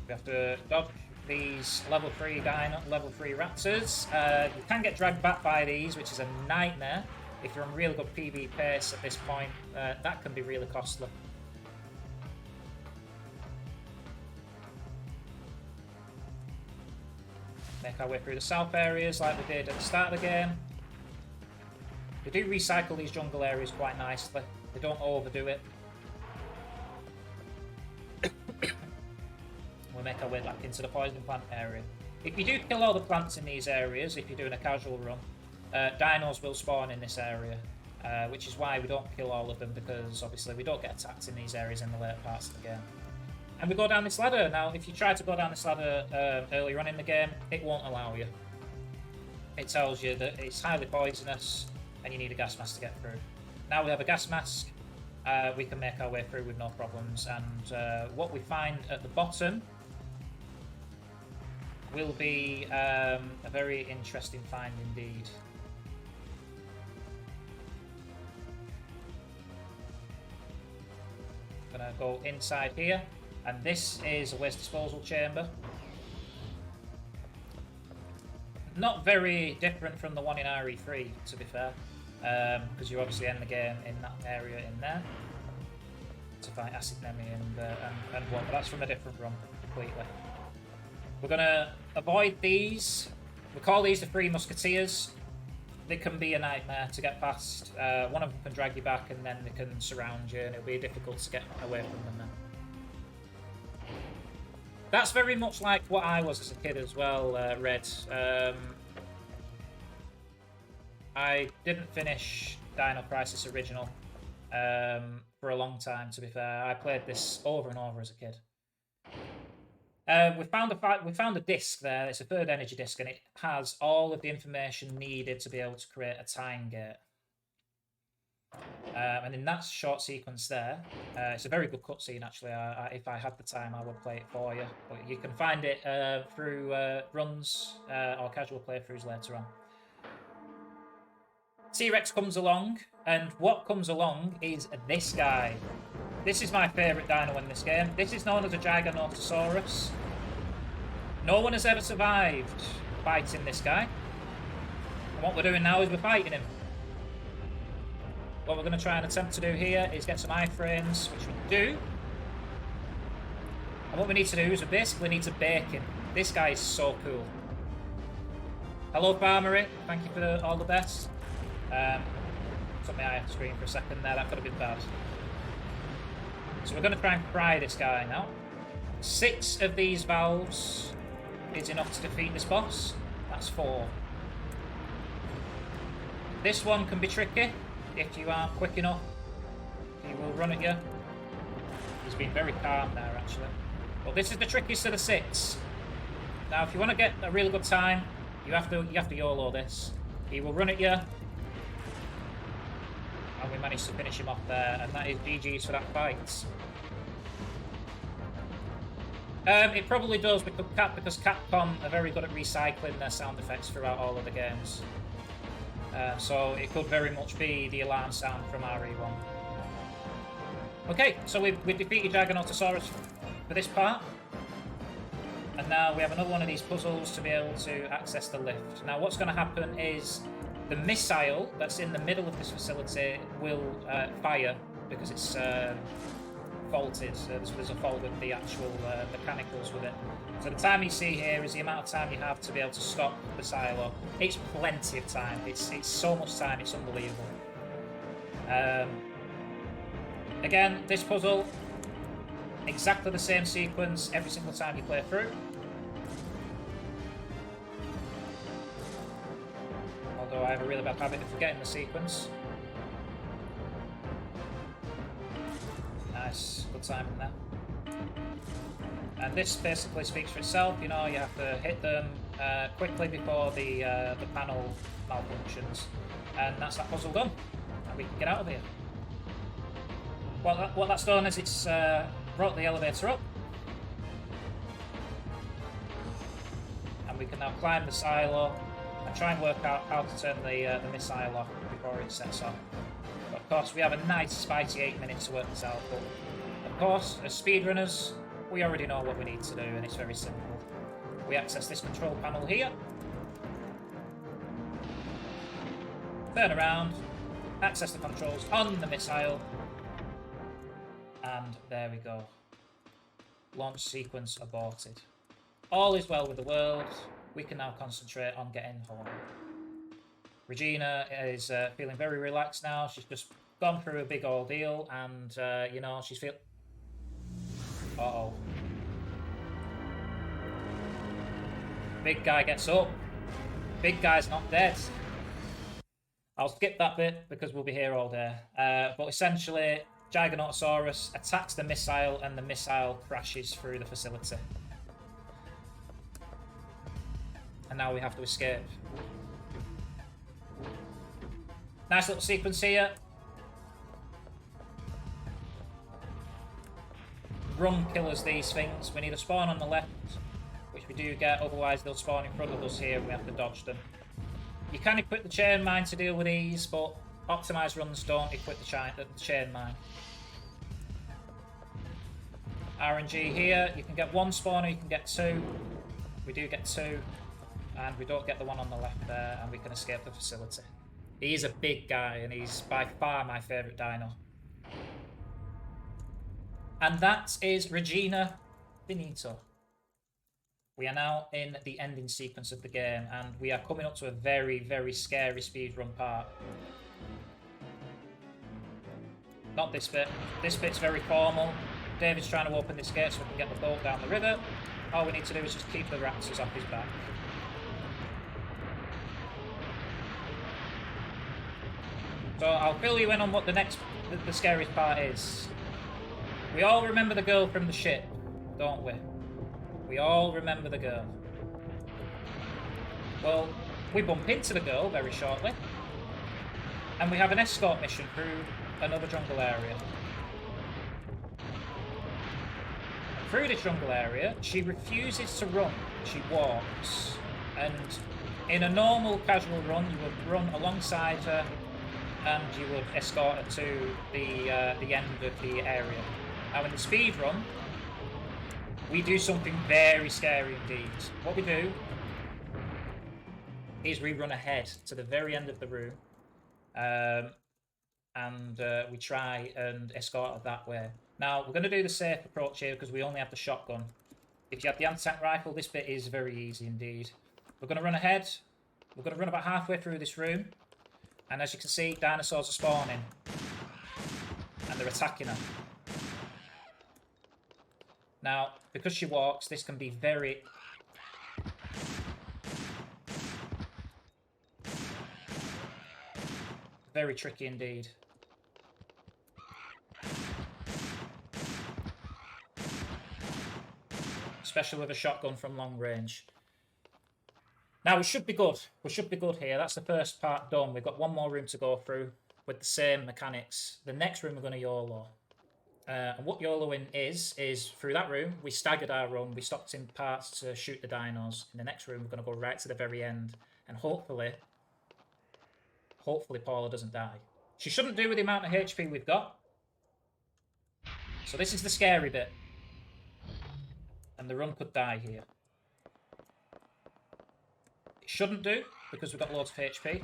We have to dodge these level 3 raptors. You can get dragged back by these, which is a nightmare. If you're on really good PvP pace at this point, that can be really costly. Make our way through the south areas like we did at the start of the game. They do recycle these jungle areas quite nicely. They don't overdo it. We make our way back into the poison plant area. If you do kill all the plants in these areas, if you're doing a casual run, dinos will spawn in this area, which is why we don't kill all of them, because obviously we don't get attacked in these areas in the later parts of the game. And we go down this ladder. Now, if you try to go down this ladder earlier on in the game, it won't allow you. It tells you that it's highly poisonous and you need a gas mask to get through. Now we have a gas mask. We can make our way through with no problems. And what we find at the bottom will be a very interesting find indeed. I'm gonna go inside here, and this is a waste disposal chamber. Not very different from the one in RE3, to be fair, because you obviously end the game in that area in there to fight acid nemi and what. But that's from a different run completely. We're gonna avoid these. We call these the Three Musketeers. They can be a nightmare to get past. One of them can drag you back, and then they can surround you, and it'll be difficult to get away from them then. That's very much like what I was as a kid as well, Red. I didn't finish Dino Crisis Original for a long time, to be fair. I played this over and over as a kid. We found a disc there. It's a third energy disc, and it has all of the information needed to be able to create a time gate. And in that short sequence there, it's a very good cutscene actually. If I had the time, I would play it for you. But you can find it through runs or casual playthroughs later on. T-Rex comes along, and what comes along is this guy. This is my favourite dino in this game. This is known as a Giganotosaurus. No one has ever survived fighting this guy. And what we're doing now is we're fighting him. What we're going to try and attempt to do here is get some iframes, which we do. And what we need to do is we basically need to bake him. This guy is so cool. Hello, Farmery. Thank you for all the best. Took my eye off the screen for a second there. That could have been bad. So we're going to try and fry this guy now. 6 of these valves is enough to defeat this boss. That's 4. This one can be tricky if you aren't quick enough. He will run at you. He's been very calm there, actually. But this is the trickiest of the 6. Now, if you want to get a really good time, you have to YOLO this. He will run at you. And we managed to finish him off there, and that is GG's for that fight. It probably does because Capcom are very good at recycling their sound effects throughout all of the games. So it could very much be the alarm sound from RE1. Okay, so we've defeated Giganotosaurus for this part. And now we have another one of these puzzles to be able to access the lift. Now what's going to happen is the missile that's in the middle of this facility will fire because it's faulted. There's a fault with the actual mechanicals with it. So the time you see here is the amount of time you have to be able to stop the silo. It's plenty of time. It's so much time, it's unbelievable. Again, this puzzle, exactly the same sequence every single time you play through. Although I have a really bad habit of forgetting the sequence. Nice, good timing there. And this basically speaks for itself. You know, you have to hit them quickly before the panel malfunctions, and that's that puzzle done. And we can get out of here. What that's done is it's brought the elevator up, and we can now climb the silo and try and work out how to turn the missile off before it sets off. But of course, we have a nice spicy 8 minutes to work this out. But of course, as speedrunners, we already know what we need to do, and it's very simple. We access this control panel here, turn around, access the controls on the missile, and there we go. Launch sequence aborted. All is well with the world. We can now concentrate on getting home. Regina is feeling very relaxed now. She's just gone through a big ordeal, and you know, she's feeling... Uh-oh. Big guy gets up. Big guy's not dead. I'll skip that bit because we'll be here all day. But essentially, Giganotosaurus attacks the missile and the missile crashes through the facility. And now we have to escape. Nice little sequence here. Run killers, these things. We need a spawn on the left, which we do get, otherwise they'll spawn in front of us here and we have to dodge them. You can equip the chain mine to deal with these, but optimised runs don't equip the chain mine. RNG here, you can get one spawner, you can get two. We do get two, and we don't get the one on the left there, and we can escape the facility. He's a big guy, and he's by far my favourite dino. And that is Regina Finito. We are now in the ending sequence of the game, and we are coming up to a very, very scary speedrun part. Not this bit. This bit's very formal. David's trying to open this gate so we can get the boat down the river. All we need to do is just keep the raptors off his back. So I'll fill you in on what the scariest part is. We all remember the girl from the ship, don't we? We all remember the girl. Well, we bump into the girl very shortly. And we have an escort mission through another jungle area. Through this jungle area, she refuses to run. She walks. And in a normal casual run, you would run alongside her and you would escort her to the end of the area. Now in the speed run, we do something very scary indeed. What we do is we run ahead to the very end of the room, and we try and escort her that way. Now we're going to do the safe approach here because we only have the shotgun. If you have the anti-tank rifle, this bit is very easy indeed. We're going to run ahead. We're going to run about halfway through this room, and as you can see, dinosaurs are spawning, and they're attacking her. Now, because she walks, this can be very tricky indeed. Especially with a shotgun from long range. Now, we should be good. We should be good here. That's the first part done. We've got one more room to go through with the same mechanics. The next room we're going to YOLO. And what YOLOing is through that room, we staggered our run. We stopped in parts to shoot the dinos. In the next room, we're going to go right to the very end. And hopefully Paula doesn't die. She shouldn't do with the amount of HP we've got. So this is the scary bit. And the run could die here. It shouldn't do, because we've got loads of HP.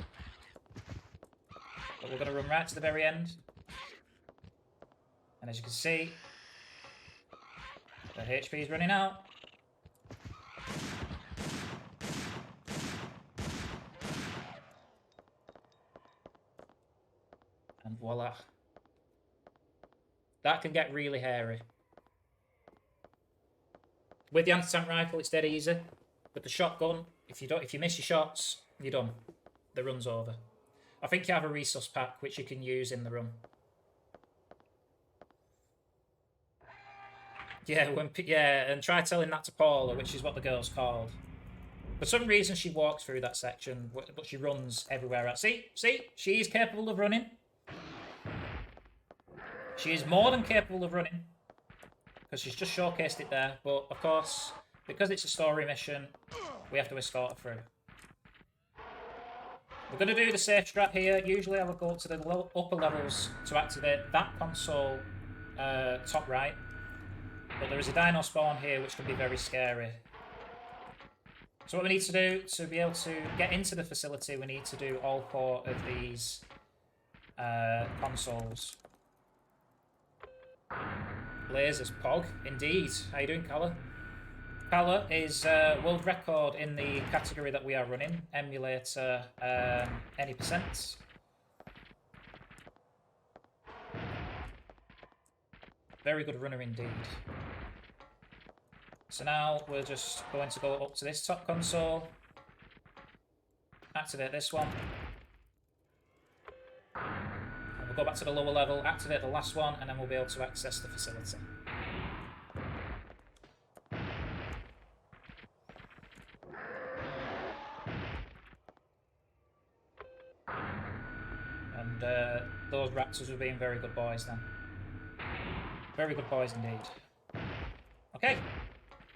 But we're going to run right to the very end. And as you can see, the HP is running out. And voila. That can get really hairy. With the anti-tank rifle, it's dead easy. With the shotgun, if you miss your shots, you're done. The run's over. I think you have a resource pack which you can use in the run. Yeah, and try telling that to Paula, which is what the girl's called. For some reason, she walks through that section, but she runs everywhere else. See, she is capable of running. She is more than capable of running, because she's just showcased it there. But of course, because it's a story mission, we have to escort her through. We're going to do the safe strat here. Usually I will go up to the upper levels to activate that console top right. But there is a dino spawn here which can be very scary. So what we need to do to be able to get into the facility, we need to do all 4 of these consoles. Lasers, Pog, indeed. How you doing, Calla? Calla is world record in the category that we are running, emulator any percent. Very good runner indeed. So now we're just going to go up to this top console, activate this one, and We'll go back to the lower level, activate the last one, and then we'll be able to access the facility. And those raptors were being very good boys then. Very good boys indeed. Okay.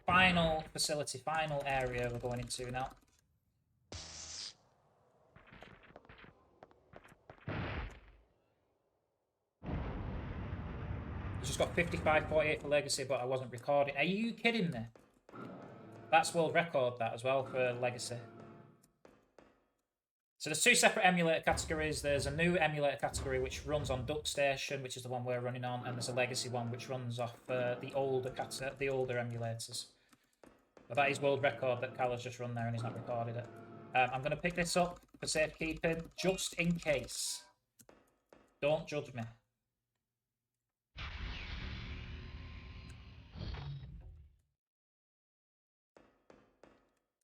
Final facility, final area we're going into now. Just got 55.48 for Legacy, but I wasn't recording. Are you kidding me? That's world record, that as well, for Legacy. So there's two separate emulator categories. There's a new emulator category which runs on DuckStation, which is the one we're running on, and there's a Legacy one which runs off the older emulators. But that is world record that Cal has just run there and he's not recorded it. I'm going to pick this up for safekeeping, just in case. Don't judge me.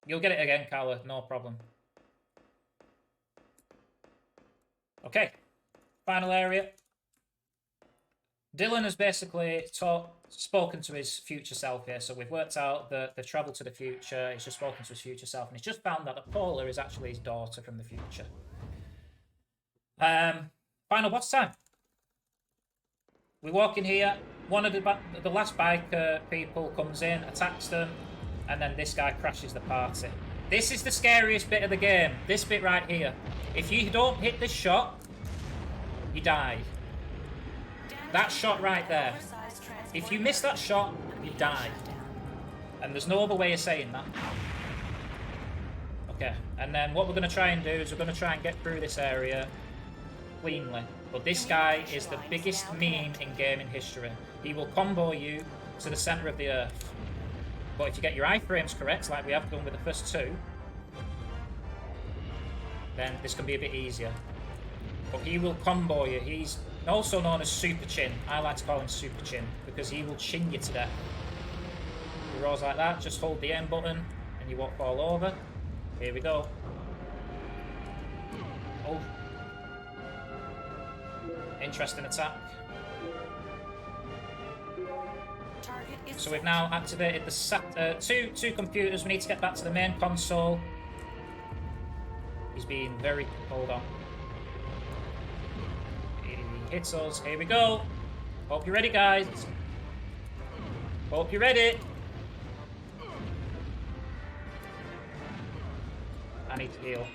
You'll get it again, Carla, no problem. Okay, final area. Dylan has basically spoken to his future self here, so we've worked out the travel to the future. He's just spoken to his future self, and he's just found that the Polar is actually his daughter from the future. Final boss time. We walk in here. One of the last biker people comes in, attacks them, and then this guy crashes the party. This is the scariest bit of the game. This bit right here. If you don't hit this shot, you die. That shot right there. If you miss that shot, you die. And there's no other way of saying that. Okay, and then what we're going to try and do is we're going to try and get through this area cleanly. But this guy is the biggest meme in gaming history. He will combo you to the center of the earth. But if you get your iframes correct, like we have done with the first two, then this can be a bit easier. But he will combo you. He's also known as Super Chin. I like to call him Super Chin because he will chin you to death. He rolls like that, just hold the aim button and you won't fall over. Here we go. Oh. Interesting attack. So we've now activated the two computers. We need to get back to the main console. He's being very... Hold on. He hits us. Here we go. Hope you're ready, guys. Hope you're ready. I need to heal.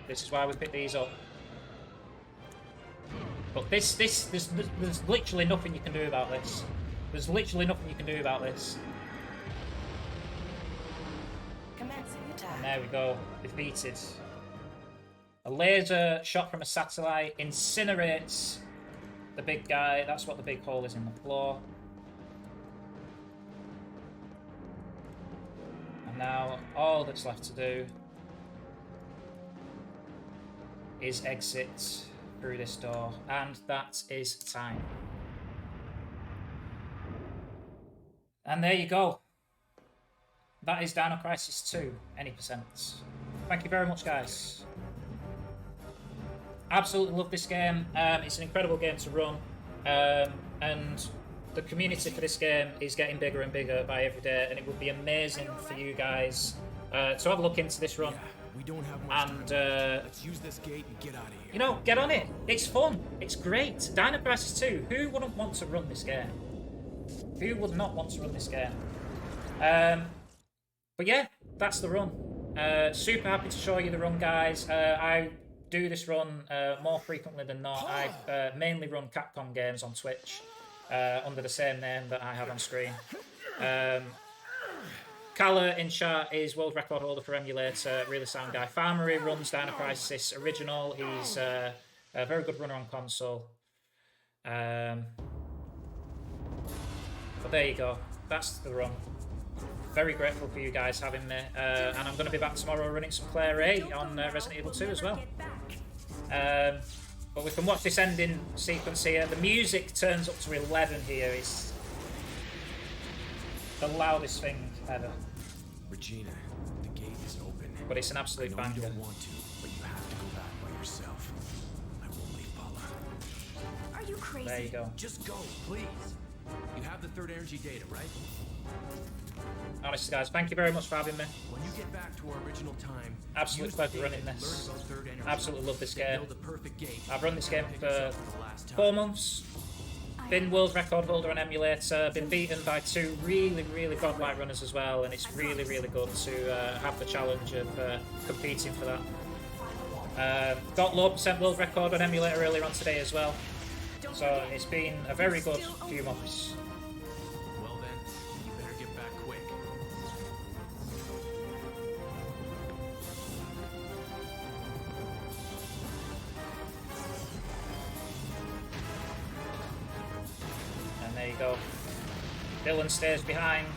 This is why we picked these up. But there's literally nothing you can do about this. There's literally nothing you can do about this. Commencing attack. And there we go. Defeated. A laser shot from a satellite incinerates the big guy. That's what the big hole is in the floor. And now all that's left to do is exit through this door. And that is time. And there you go. That is Dino Crisis 2, any percents. Thank you very much, guys. Absolutely love this game. It's an incredible game to run. And the community for this game is getting bigger and bigger by every day. And it would be amazing for you guys to have a look into this run. Yeah, we don't have much and, time. Let's use this gate and get out of here. You know, get on it. It's fun. It's great. Dino Crisis 2. Who wouldn't want to run this game? Who would not want to run this game? But yeah, that's the run. Super happy to show you the run, guys. I do this run more frequently than not. I mainly run Capcom games on Twitch under the same name that I have on screen. Kala in chat is world record holder for emulator, really sound guy. Farmery runs Dino Crisis Original. He's a very good runner on console. But there you go. That's the run. Very grateful for you guys having me. And I'm going to be back tomorrow running some Claire A on Resident Evil 2 as well. But we can watch this ending sequence here. The music turns up to 11 here. It's the loudest thing ever. Regina, the gate is open. But it's an absolute I know you banger. don't want to, but you have to go back by yourself. I won't leave Paula. you crazy? There you go. Just go, please. You have the third energy data, right? Honestly, guys, thank you very much for having me. When you get back to our original time, Absolute use the pleasure data running to this. learn about third energy. Absolutely love this Then game. build the perfect gate. I've run this game Pick for us up the last time. 4 months. Been world record holder on emulator. Been beaten by 2 really, really godlike runners as well, and it's really, really good to have the challenge of competing for that. Got low percent world record on emulator earlier on today as well. So it's been a very good few months. Well then, you better get back quick. And there you go. Dylan stays behind.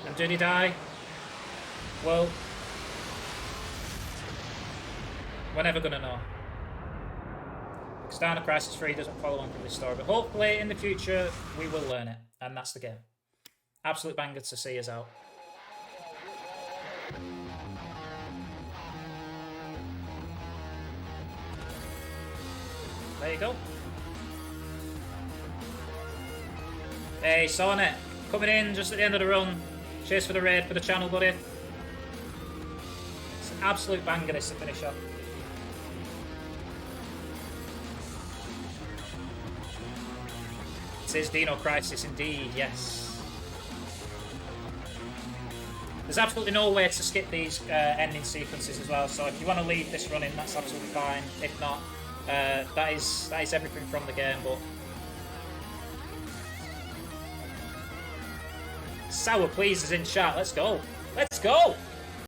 And did he die? Well, we're never gonna know. Because Dino Crisis 3 doesn't follow on from this story, but hopefully in the future we will learn it, and that's the game. Absolute banger to see us out. There you go. Hey, Sonnet, coming in just at the end of the run. Cheers for the raid for the channel, buddy. It's an absolute banger this to finish off. It is Dino Crisis indeed, yes. There's absolutely no way to skip these ending sequences as well, so if you want to leave this running, that's absolutely fine. If not, that is everything from the game, but Sour Please is in chat. Let's go. Let's go.